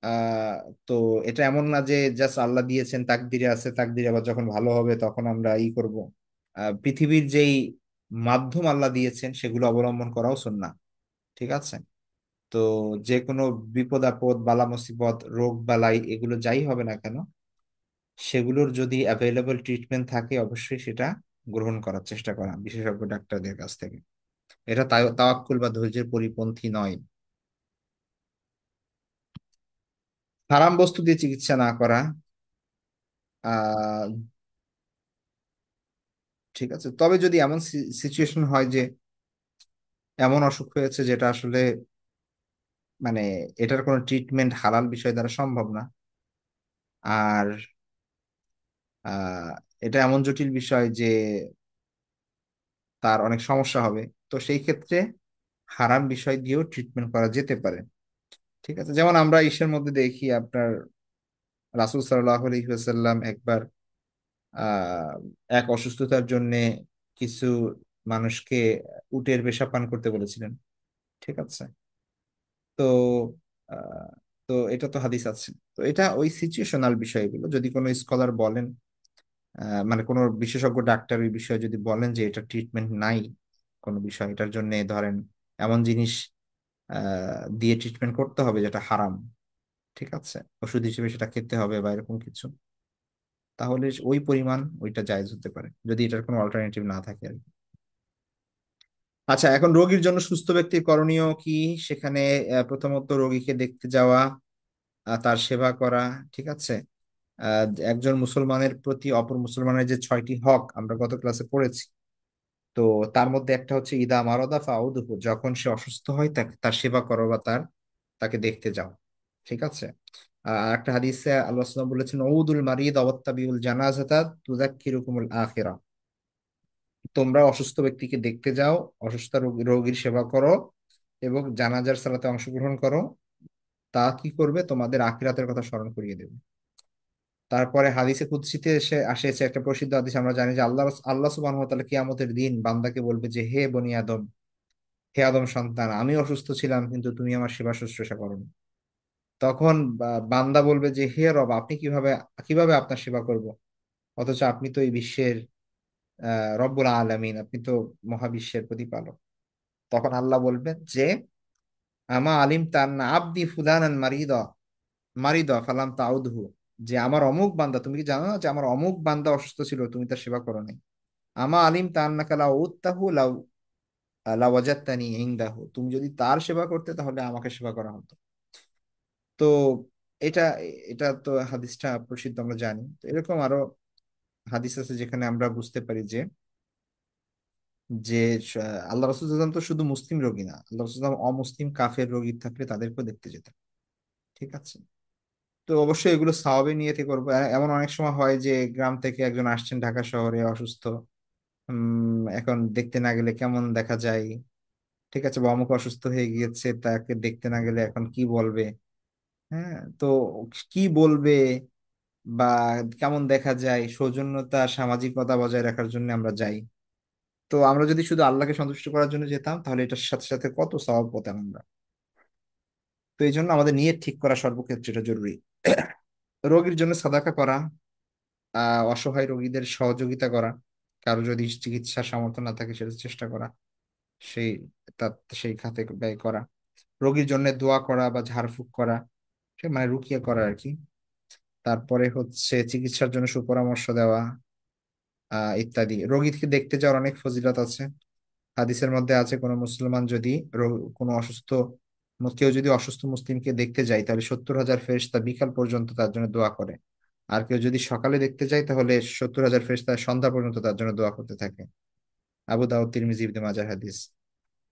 আহ তো এটা এমন না যে জাস্ট আল্লাহ দিয়েছেন, তাকদিরে আছে, তাকদিরে আবার যখন ভালো হবে তখন আমরা করব। পৃথিবীর যেই মাধ্যম আল্লাহ দিয়েছেন সেগুলো অবলম্বন করাও সুন্নাহ। ঠিক আছে। তো যে কোনো বিপদ আপদ, বালা মুসিবত, রোগ বালাই, এগুলো যাই হবে না কেন, সেগুলোর যদি অ্যাভেলেবল ট্রিটমেন্ট থাকে অবশ্যই সেটা গ্রহণ করার চেষ্টা করা বিশেষজ্ঞ ডাক্তারদের কাছ থেকে। এটা তাওয়াক্কুল বা ধৈর্যের পরিপন্থী নয়। হারাম বস্তু দিয়ে চিকিৎসা না করা। আহ ঠিক আছে, তবে যদি এমন সিচুয়েশন হয় যে এমন অসুখ হয়েছে যেটা আসলে, মানে এটার কোনো ট্রিটমেন্ট হালাল বিষয় দ্বারা সম্ভব না, আর আহ এটা এমন জটিল বিষয় যে তার অনেক সমস্যা হবে, তো সেই ক্ষেত্রে হারাম বিষয় দিয়েও ট্রিটমেন্ট করা যেতে পারে। ঠিক আছে, যেমন আমরা ইসের মধ্যে দেখি আপনার রাসূল সাল্লাল্লাহু আলাইহি ওয়াসাল্লাম একবার আহ এক অসুস্থতার জন্য কিছু মানুষকে উটের পেশাব পান করতে বলেছিলেন। ঠিক আছে। তো আহ, তো এটা তো হাদিস আছে। তো এটা ওই সিচুয়েশনাল বিষয়গুলো যদি কোনো স্কলার বলেন, মানে কোনো বিশেষজ্ঞ ডাক্তার ওই বিষয়ে যদি বলেন যে এটা ট্রিটমেন্ট নাই, কোনো বিষয় এটার জন্য ধরেন এমন জিনিস দিয়ে ট্রিটমেন্ট করতে হবে যেটা হারাম, ঠিক আছে, ওষুধ হিসেবে সেটা খেতে হবে বা এরকম কিছু, তাহলে ওই পরিমাণ ওইটা জায়েজ হতে পারে, যদি এটার কোনো অল্টারনেটিভ না থাকে আর কি। আচ্ছা, এখন রোগীর জন্য সুস্থ ব্যক্তির করণীয় কি? সেখানে প্রথমত রোগীকে দেখতে যাওয়া, তার সেবা করা। ঠিক আছে। একজন মুসলমানের প্রতি অপর মুসলমানের যে 6টি হক আমরা গত ক্লাসে পড়েছি, তো তার মধ্যে একটা হচ্ছে ইদা মারাদা ফাউদুহু, যখন সে অসুস্থ হয় তাকে তার সেবা করো বা তাকে দেখতে যাও। ঠিক আছে। আর একটা হাদিসে আল্লাহ সাল্লাল্লাহু বলেছেন, ঔদুল মারিদ ওয়াত্তাবিউল জানাজাতা তুযাক্কিরুকুমুল আখিরা, তোমরা অসুস্থ ব্যক্তিকে দেখতে যাও, অসুস্থ রোগীর সেবা করো এবং জানাজার সালাতে অংশগ্রহণ করো, তা কি করবে, তোমাদের আখিরাতের কথা স্মরণ করিয়ে দেবে। তারপরে হাদিসে কুদসিতে এসে একটা প্রসিদ্ধ হাদিস, আমরা জানি যে আল্লাহ আল্লাহ সুবহানাহু ওয়া তাআলা কিয়ামতের দিন বান্দাকে বলবে যে, হে বনি আদম, হে আদম সন্তান, আমি অসুস্থ ছিলাম কিন্তু তুমি আমার সেবা শুশ্রূষা করোনি। তখন বান্দা বলবে যে, হে রব, আপনি কিভাবে কিভাবে আপনার সেবা করব, অথচ আপনি তো এই বিশ্বের রব্বুল আলামিন, আপনি তো মহাবিশ্বের প্রতিপালক। তখন আল্লাহ বলবেন যে, আমা আলিম তান্না আব্দি ফুলানান মারিদা মারিদা ফালাম তাউদহু, যে আমার অমুক বান্দা, তুমি কি জানো না যে আমার অমুক বান্দা অসুস্থ ছিল, তুমি তার সেবা করো নাই? আমা আলিম তান্নাকা লাউ উত্তাহু লাউ লাওয়াজাত্তানি ইনদাহু, তুমি যদি তার সেবা করতে তাহলে আমাকে সেবা করা হতো। তো এটা এটা তো হাদিসটা প্রসিদ্ধ, আমরা জানি। তো এরকম আরো হাদিস আছে যেখানে আমরা বুঝতে পারি যে যে আল্লাহ রাসূল সাল্লাল্লাহু আলাইহি ওয়াসাল্লাম তো শুধু মুসলিম রোগী না, আল্লাহ রাসূল সাল্লাল্লাহু আলাইহি ওয়াসাল্লাম অমুসলিম কাফের রোগী থাকলে তাদেরকেও দেখতে যেতেন। ঠিক আছে। তো অবশ্যই এগুলো সওয়াবে নিয়তে করবো। এমন অনেক সময় হয় যে গ্রাম থেকে একজন আসছেন ঢাকা শহরে অসুস্থ, এখন দেখতে না গেলে কেমন দেখা যায়, ঠিক আছে, বা অমুক অসুস্থ হয়ে গিয়েছে, তাকে দেখতে না গেলে এখন কি বলবে। হ্যাঁ, তো কি বলবে বা কেমন দেখা যায়, সৌজন্যতা সামাজিকতা বজায় রাখার জন্য আমরা যাই। তো আমরা যদি শুধু আল্লাহকে সন্তুষ্ট করার জন্য যেতাম তাহলে এটার সাথে সাথে কত সওয়াব পেতাম আমরা। তো এই জন্য আমাদের নিয়ত ঠিক করা সর্বক্ষেত্রে এটা জরুরি। রোগীর জন্য সাদাকা করা, অসহায় রোগীদের সহযোগিতা করা, কারো যদি চিকিৎসার সামর্থ্য না থাকে সেটা চেষ্টা করা, সেই তার সেই খাতে ব্যয় করা, রোগীর জন্য দোয়া করা বা ঝাড়ফুঁক করা, সে মানে রুকিয়া করা আর কি। তারপরে হচ্ছে চিকিৎসার জন্য সুপরামর্শ দেওয়া, ইত্যাদি। রোগীকে দেখতে যাওয়ার অনেক ফজিলত আছে। হাদিসের মধ্যে আছে কোনো মুসলমান যদি কোনো অসুস্থ কেউ যদি অসুস্থ মুসলিমকে দেখতে যায় তাহলে 70,000 ফেরেশতা বিকাল পর্যন্ত তার জন্য দোয়া করে। আর কেউ যদি সকালে দেখতে যায় তাহলে 70,000 ফেরেশতা সন্ধ্যা পর্যন্ত তার জন্য দোয়া করতে থাকে। আবু দাউদ, তিরমিজি, ইবনে মাজাহ হাদিস।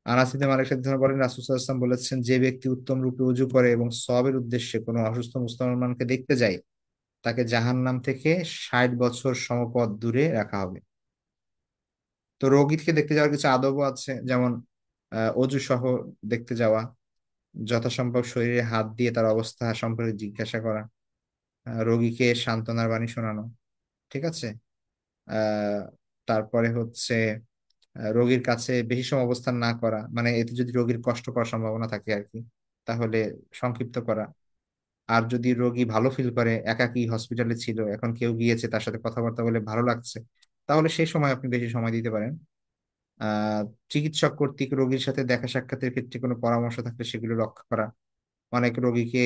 আনাস ইবনে মালিক রাদিয়াল্লাহু আনহু বলেন, রাসূল সাল্লাল্লাহু আলাইহি ওয়াসাল্লাম বলেছেন, যে ব্যক্তি উত্তম রূপে ওযু করে এবং সওয়াবের উদ্দেশ্যে কোনো অসুস্থ মুসলমানকে দেখতে যায় তাকে জাহান্নাম থেকে 60 বছর সমপথ দূরে রাখা হবে। তো রোগীকে দেখতে যাওয়ার কিছু আদবও আছে, যেমন অজু সহ দেখতে যাওয়া, যথাসম্ভব শরীরে হাত দিয়ে তার অবস্থা সম্পর্কে জিজ্ঞাসা করা, রোগীকে সান্ত্বনার বাণী শোনানো। ঠিক আছে। আহ তারপরে হচ্ছে রোগীর কাছে বেশি সময় অবস্থান না করা, মানে এতে যদি রোগীর কষ্ট করার সম্ভাবনা থাকে আর কি, তাহলে সংক্ষিপ্ত করা। আর যদি রোগী ভালো ফিল করে, একাকী হসপিটালে ছিল, এখন কেউ গিয়েছে তার সাথে কথাবার্তা বলে ভালো লাগছে, তাহলে সেই সময় আপনি বেশি সময় দিতে পারেন। আহ চিকিৎসক কর্তৃক রোগীর সাথে দেখা সাক্ষাতের ক্ষেত্রে কোনো পরামর্শ থাকলে সেগুলো রক্ষা করা। অনেক রোগীকে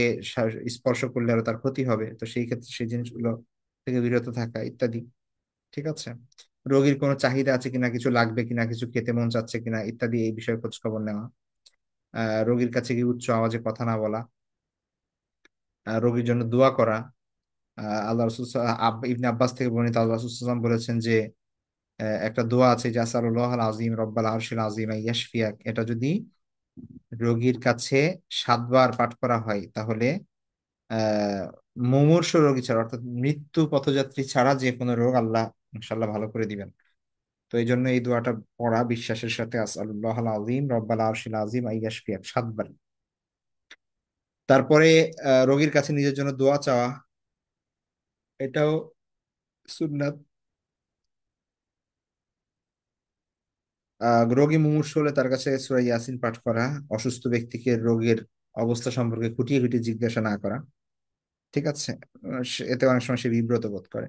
স্পর্শ করলে আরো তার ক্ষতি হবে, তো সেই ক্ষেত্রে সেই জিনিসগুলো থেকে বিরত থাকা ইত্যাদি। ঠিক আছে। রোগীর কোনো চাহিদা আছে কিনা, কিছু লাগবে কিনা, কিছু খেতে মন চাচ্ছে কিনা ইত্যাদি, এই বিষয়ে খোঁজ খবর নেওয়া। রোগীর কাছে গিয়ে উচ্চ আওয়াজে কথা না বলা, রোগীর জন্য দোয়া করা। আল্লাহ রসুল ইবনে আব্বাস থেকে বর্ণিত, আল্লাহ রসুল সাল্লাম বলেছেন যে একটা দোয়া আছে যে আসালুল্লাহ আল আজিম রব্বাল আরশিল আজিম ইয়াশফিয়াক, এটা যদি রোগীর কাছে 7 বার পাঠ করা হয় তাহলে আহ মুমূর্ষু রোগী ছাড়া, অর্থাৎ মৃত্যু পথযাত্রী ছাড়া যে কোনো রোগ আল্লাহ ইনশাল্লাহ ভালো করে দিবেন। তো এই জন্য এই দোয়াটা পড়া বিশ্বাসের সাথে, আসালুল্লাহ আল আজিম রব্বাল আরশিল আজিম ইয়াশফিয়াক 7 বার। তারপরে রোগীর কাছে নিজের জন্য দোয়া চাওয়া, এটাও সুন্নাত। রোগী মুমূর্ষু হলে তার কাছে সূরা ইয়াসিন পাঠ করা, অসুস্থ ব্যক্তিকে রোগের অবস্থা সম্পর্কে খুঁটিয়ে খুঁটিয়ে জিজ্ঞাসা না করা। ঠিক আছে। এতে অনেক সময় সে বিব্রত বোধ করে।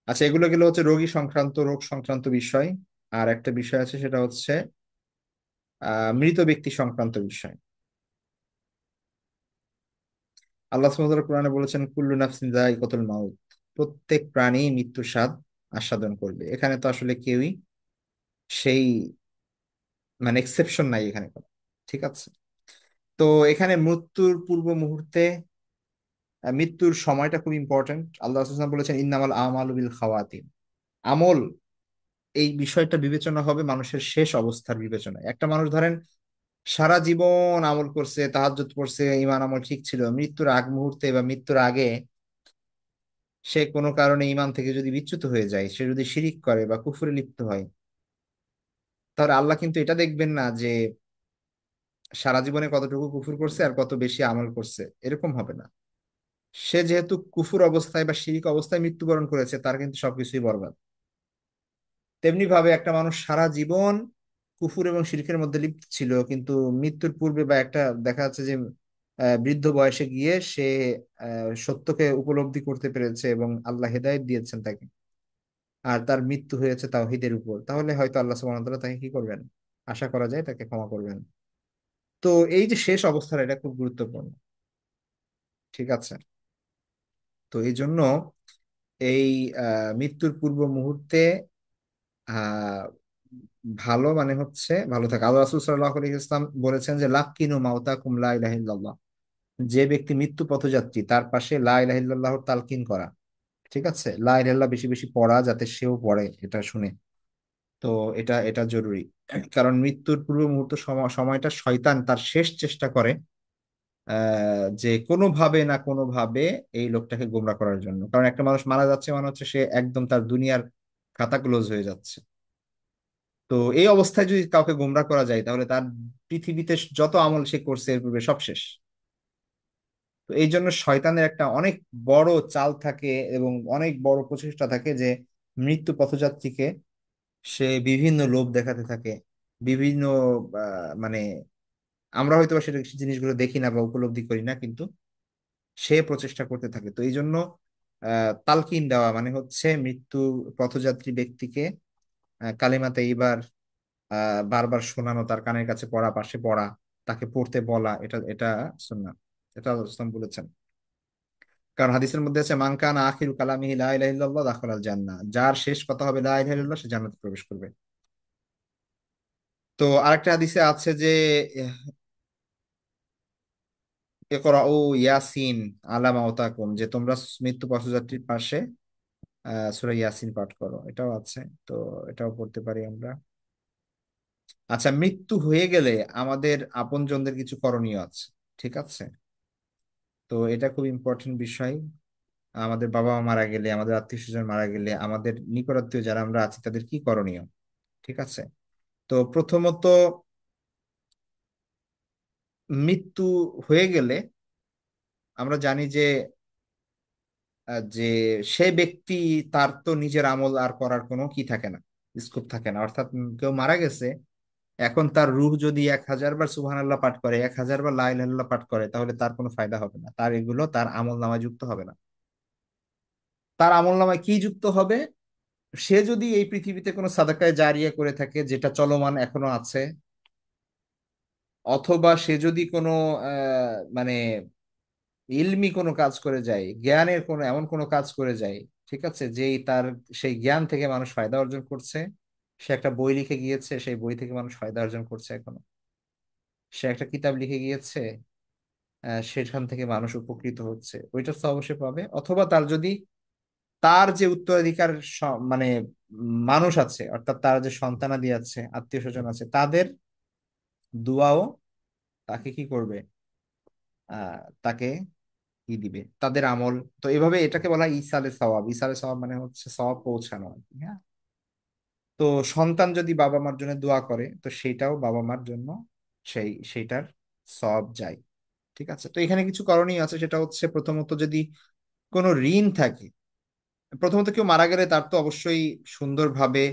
আচ্ছা, এগুলো গেলো হচ্ছে রোগী সংক্রান্ত, রোগ সংক্রান্ত বিষয়। আর একটা বিষয় আছে, সেটা হচ্ছে মৃত ব্যক্তি সংক্রান্ত বিষয়। আল্লাহ সুবহানাহু ওয়া তাআলা কোরআনে বলেছেন, কুল্লু নাফসিন যায়িকাতুল মাউত, প্রত্যেক প্রাণী মৃত্যুর স্বাদ আস্বাদন করবে। এখানে তো আসলে কেউই সেই মানে এক্সেপশন নাই এখানে কোনো। ঠিক আছে। তো এখানে মৃত্যুর পূর্ব মুহূর্তে মৃত্যুর সময়টা খুব ইম্পর্টেন্ট। আল্লাহ রাসূল সাল্লাল্লাহু আলাইহি ওয়াসাল্লাম বলেছেন, ইন্নামাল আমালু বিল খাওয়াতিম। আমল, এই বিষয়টা বিবেচনা হবে মানুষের শেষ অবস্থার বিবেচনায়। একটা মানুষ ধরেন সারা জীবন আমল করছে, তাহাজ্জুদ পড়ছে, ঈমান আমল ঠিক ছিল, মৃত্যুর আগ মুহূর্তে বা মৃত্যুর আগে সে কোনো কারণে ঈমান থেকে যদি বিচ্যুত হয়ে যায়, সে যদি শিরিক করে বা কুফরে লিপ্ত হয়, তাহলে আল্লাহ কিন্তু এটা দেখবেন না যে সারা জীবনে কতটুকু কুফর করছে আর কত বেশি আমল করছে, এরকম হবে না। সে যেহেতু কুফুর অবস্থায় বা শিরিক অবস্থায় মৃত্যুবরণ করেছে, তার কিন্তু সবকিছুই বরবাদ। তেমনি ভাবে একটা মানুষ সারা জীবন কুফুর এবং শিরকের মধ্যে লিপ্ত ছিল, কিন্তু মৃত্যুর পূর্বে বা একটা দেখা যাচ্ছে যে বৃদ্ধ বয়সে গিয়ে সে সত্যকে উপলব্ধি করতে পেরেছে এবং আল্লাহ হেদায়েত দিয়েছেন তাকে, আর তার মৃত্যু হয়েছে তাওহীদের উপর, তাহলে হয়তো আল্লাহ সুবহানাহু ওয়া তাআলা তাকে কি করবেন, আশা করা যায় তাকে ক্ষমা করবেন। তো এই যে শেষ অবস্থাটা, এটা খুব গুরুত্বপূর্ণ। ঠিক আছে। তো এই জন্য এই মৃত্যুর পূর্ব মুহূর্তে আহ ভালো মানে হচ্ছে ভালো থাকা। আল্লাহ রাসূল সাল্লাল্লাহু আলাইহি ওয়াসাল্লাম বলেছেন যে লাক্কিনু মাউতাকুম লা ইলাহা ইল্লাল্লাহ, যে ব্যক্তি মৃত্যু পথযাত্রী তার পাশে লা ইলাহা ইল্লাল্লাহর তালকিন করা। ঠিক আছে, লা ইলাহা ইল্লাল্লাহ বেশি বেশি পড়া যাতে সেও পড়ে এটা শুনে। তো এটা এটা জরুরি, কারণ মৃত্যুর পূর্ব মুহূর্ত সময়টা শয়তান তার শেষ চেষ্টা করে যে কোনোভাবে না কোনোভাবে এই লোকটাকে গোমরা করার জন্য। কারণ একটা মানুষ মারা যাচ্ছে মানে হচ্ছে সে একদম তার দুনিয়ার খাতা ক্লোজ হয়ে যাচ্ছে। তো এই অবস্থায় যদি কাউকে গোমরা করা যায় তাহলে তার পৃথিবীতে যত আমল সে করছে এর পূর্বে সব শেষ। তো এই জন্য শয়তানের একটা অনেক বড় চাল থাকে এবং অনেক বড় প্রচেষ্টা থাকে যে মৃত্যু পথযাত্রীকে সে বিভিন্ন লোভ দেখাতে থাকে, বিভিন্ন মানে আমরা হয়তো সেটা জিনিসগুলো দেখি না বা উপলব্ধি করি না, কিন্তু সে প্রচেষ্টা করতে থাকে। তো এই জন্য তালকিন দেওয়া মানে হচ্ছে মৃত্যু পথযাত্রী ব্যক্তিকে কালিমাতে এইবার বারবার শোনানো, তার কানের কাছে পড়া, পাশে পড়া, তাকে পড়তে বলা, এটা এটা সুন্নাহ। এটা আল্লাহ রাসূল বলেছেন। কারণ হাদিসের মধ্যে আছে মান কানা আখিরু কালামিহি লা ইলাহা ইল্লাল্লাহ দাখালাল জান্নাহ, যার শেষ কথা হবে লা ইলাহা ইল্লাল্লাহ সে জান্নাতে প্রবেশ করবে। তো আরেকটা হাদিসে আছে যে ইকরাউ ইয়াসিন আলা মাউতাকুম, যে তোমরা মৃত্যু পথযাত্রীর পাশে সূরা ইয়াসিন পাঠ করো, এটাও আছে। তো এটাও পড়তে পারি আমরা। আচ্ছা, মৃত্যু হয়ে গেলে আমাদের আপনজনদের কিছু করণীয় আছে। ঠিক আছে, তো এটা খুব ইম্পর্টেন্ট বিষয়। আমাদের বাবা মা মারা গেলে, আমাদের আত্মীয় স্বজন মারা গেলে, আমাদের নিকটাত্মীয় যারা আমরা আছি তাদের কি করণীয়। ঠিক আছে, তো প্রথমত মৃত্যু হয়ে গেলে আমরা জানি যে সে ব্যক্তি তার তো নিজের আমল আর করার কোনো কি থাকে না, স্কোপ থাকে না। অর্থাৎ কেউ মারা গেছে, এখন তার রূহ যদি 1000 বার সুবহানাল্লাহ পাঠ করে, 1000 বার লা ইলাহা ইল্লাল্লাহ পাঠ করে, তাহলে তার কোনো ফায়দা হবে না, তার এগুলো তার আমল নামায় যুক্ত হবে না। তার আমল নামায় কি যুক্ত হবে? সে যদি এই পৃথিবীতে কোনো সাদাকায়ে জারিয়া করে থাকে যেটা চলমান এখনো আছে, অথবা সে যদি কোনো মানে ইলমি কোনো কাজ করে যায়, জ্ঞানের কোনো এমন কোনো কাজ করে যায়, ঠিক আছে, যেই তার সেই জ্ঞান থেকে মানুষ ফায়দা অর্জন করছে। সে একটা বই লিখে গিয়েছে, সেই বই থেকে মানুষ ফায়দা অর্জন করছে এখনো। সে একটা কিতাব লিখে গিয়েছে, সেখান থেকে মানুষ উপকৃত হচ্ছে, ওইটা তো অবশ্যই পাবে। অথবা তার যদি তার যে উত্তরাধিকার মানে মানুষ আছে, অর্থাৎ তার যে সন্তানাদি আছে, আত্মীয় স্বজন আছে, তাদের দোয়াও তাকে কি করবে, তাকে কি দিবে, তাদের আমল। তো এভাবে এটাকে বলা হয় ইসালে সওয়াব। ইসালে সওয়াব মানে হচ্ছে সওয়াব পৌঁছানো আর কি, হ্যাঁ। তো সন্তান যদি বাবা মার জন্য দোয়া করে তো সেইটাও বাবা মার জন্য সেইটার সওয়াব যায়। ঠিক আছে, তো এখানে কিছু করণীয় আছে, সেটা হচ্ছে প্রথমত যদি কোনো ঋণ থাকে, প্রথমত কেউ মারা গেলে তার তো অবশ্যই সুন্দরভাবে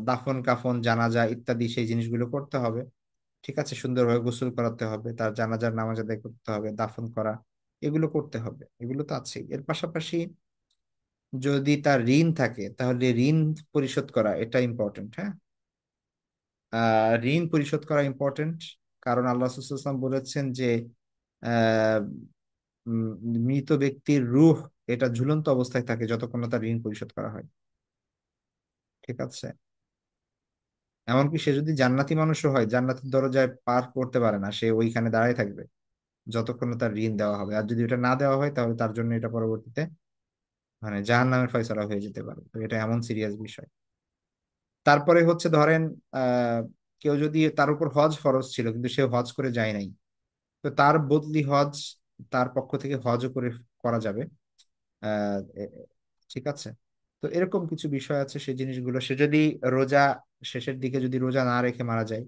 দাফন কাফন জানাজা ইত্যাদি সেই জিনিসগুলো করতে হবে। ঠিক আছে, সুন্দরভাবে গোসল করাতে হবে, তার জানাজার নামাজ আদায় করতে হবে, দাফন করা, এগুলো করতে হবে, এগুলো তো আছেই। এর পাশাপাশি যদি তার ঋণ থাকে তাহলে ঋণ পরিশোধ করা এটা ইম্পর্টেন্ট, হ্যাঁ। ঋণ পরিশোধ করা ইম্পর্টেন্ট, কারণ আল্লাহ রাসূলুল্লাহ সাল্লাল্লাহু আলাইহি ওয়াসাল্লাম বলেছেন যে আহ, উম, মৃত ব্যক্তির রূহ এটা ঝুলন্ত অবস্থায় থাকে যতক্ষণ না তার ঋণ পরিশোধ করা হয়। ঠিক আছে, এমনকি সে যদি জান্নাতি মানুষও হয়, জান্নাতের দরজায় পার করতে পারে না, সে ওইখানে দাঁড়ায় থাকবে যতক্ষণ না তার ঋণ দেওয়া হবে। আর যদি এটা না দেওয়া হয় তাহলে তার জন্য এটা পরবর্তীতে মানে জাহান্নামের ফয়সালা হয়ে যেতে পারে। তো এটা এমন সিরিয়াস বিষয়। তারপরে হচ্ছে ধরেন আহ কেউ যদি, তার উপর হজ ফরজ ছিল কিন্তু সে হজ করে যায় নাই, তো তার বদলি হজ তার পক্ষ থেকে হজও করা যাবে। আহ এ- এ- ঠিক আছে, তো এরকম কিছু বিষয় আছে, সেই জিনিসগুলো সে যদি রোজা শেষের দিকে যদি রোজা না রেখে মারা যায়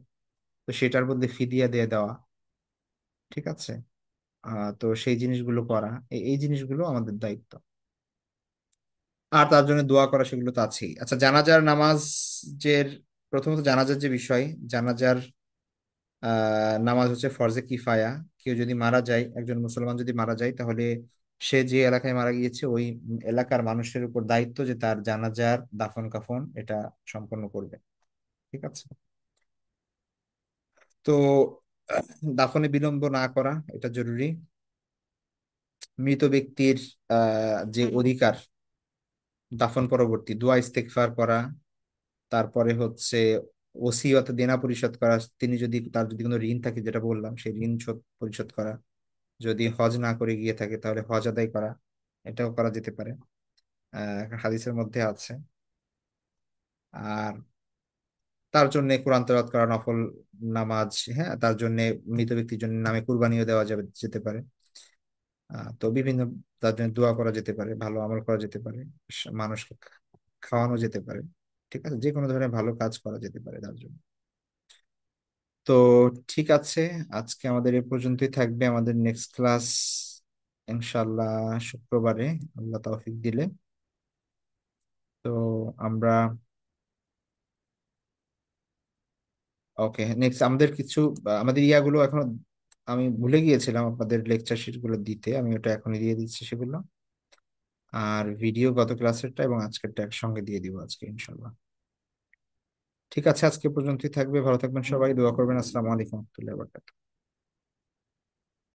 তো সেটার বদলে ফিদিয়া দিয়ে দেওয়া। ঠিক আছে, তো সেই জিনিসগুলো করা, এই জিনিসগুলো আমাদের দায়িত্ব। আর তার জন্য দোয়া করা, সেগুলো তো আছেই। আচ্ছা, জানাজার নামাজের, প্রথমত জানাজার যে বিষয়, জানাজার নামাজ হচ্ছে ফরজে কিফায়া। কেউ যদি মারা যায়, একজন মুসলমান যদি মারা যায়, তাহলে সে যে এলাকায় মারা গিয়েছে ওই এলাকার মানুষের উপর দায়িত্ব যে তার জানাজার দাফন কাফন এটা সম্পন্ন করবে। ঠিক আছে, তো দাফনে বিলম্ব না করা এটা জরুরি। মৃত ব্যক্তির যে অধিকার, দাফন পরবর্তী দোয়া ইস্তেগফার করা, তারপরে হচ্ছে ওসিয়ত দেনা পরিশোধ করা, তিনি যদি তার যদি কোনো ঋণ থাকে যেটা বললাম সেই ঋণ পরিশোধ করা, যদি হজ না করে গিয়ে থাকে তাহলে হজ আদায় করা, এটাও করা যেতে পারে, হাদিসের মধ্যে আছে। আর তার জন্য কোরআন তেলাওয়াত করা, নফল নামাজ, হ্যাঁ, তার জন্য মৃত ব্যক্তির জন্য নামে কুরবানিও দেওয়া যাবে, যেতে পারে। তো বিভিন্ন, তার জন্য দোয়া করা যেতে পারে, ভালো আমল করা যেতে পারে, মানুষকে খাওয়ানো যেতে পারে। ঠিক আছে, যে কোনো ধরনের ভালো কাজ করা যেতে পারে তার জন্য। তো ঠিক আছে, আজকে আমাদের এ পর্যন্তই থাকবে। আমাদের নেক্সট ক্লাস ইনশাল্লাহ শুক্রবারে, আল্লাহ তৌফিক দিলে। তো আমরা, ওকে, নেক্সট আমাদের কিছু আমাদের ইয়াগুলো এখনো আমি ভুলে গিয়েছিলাম আপনাদের লেকচার শিট গুলো দিতে, আমি ওটা এখনই দিয়ে দিচ্ছি সেগুলো। আর ভিডিও গত ক্লাসেরটা এবং আজকেরটা একসঙ্গে দিয়ে দিব আজকে ইনশাল্লাহ। ঠিক আছে, আজকে পর্যন্তই থাকবে। ভালো থাকবেন সবাই, দোয়া করবেন। আসসালামু আলাইকুম ওয়া রাহমাতুল্লাহি ওয়া বারাকাতুহু।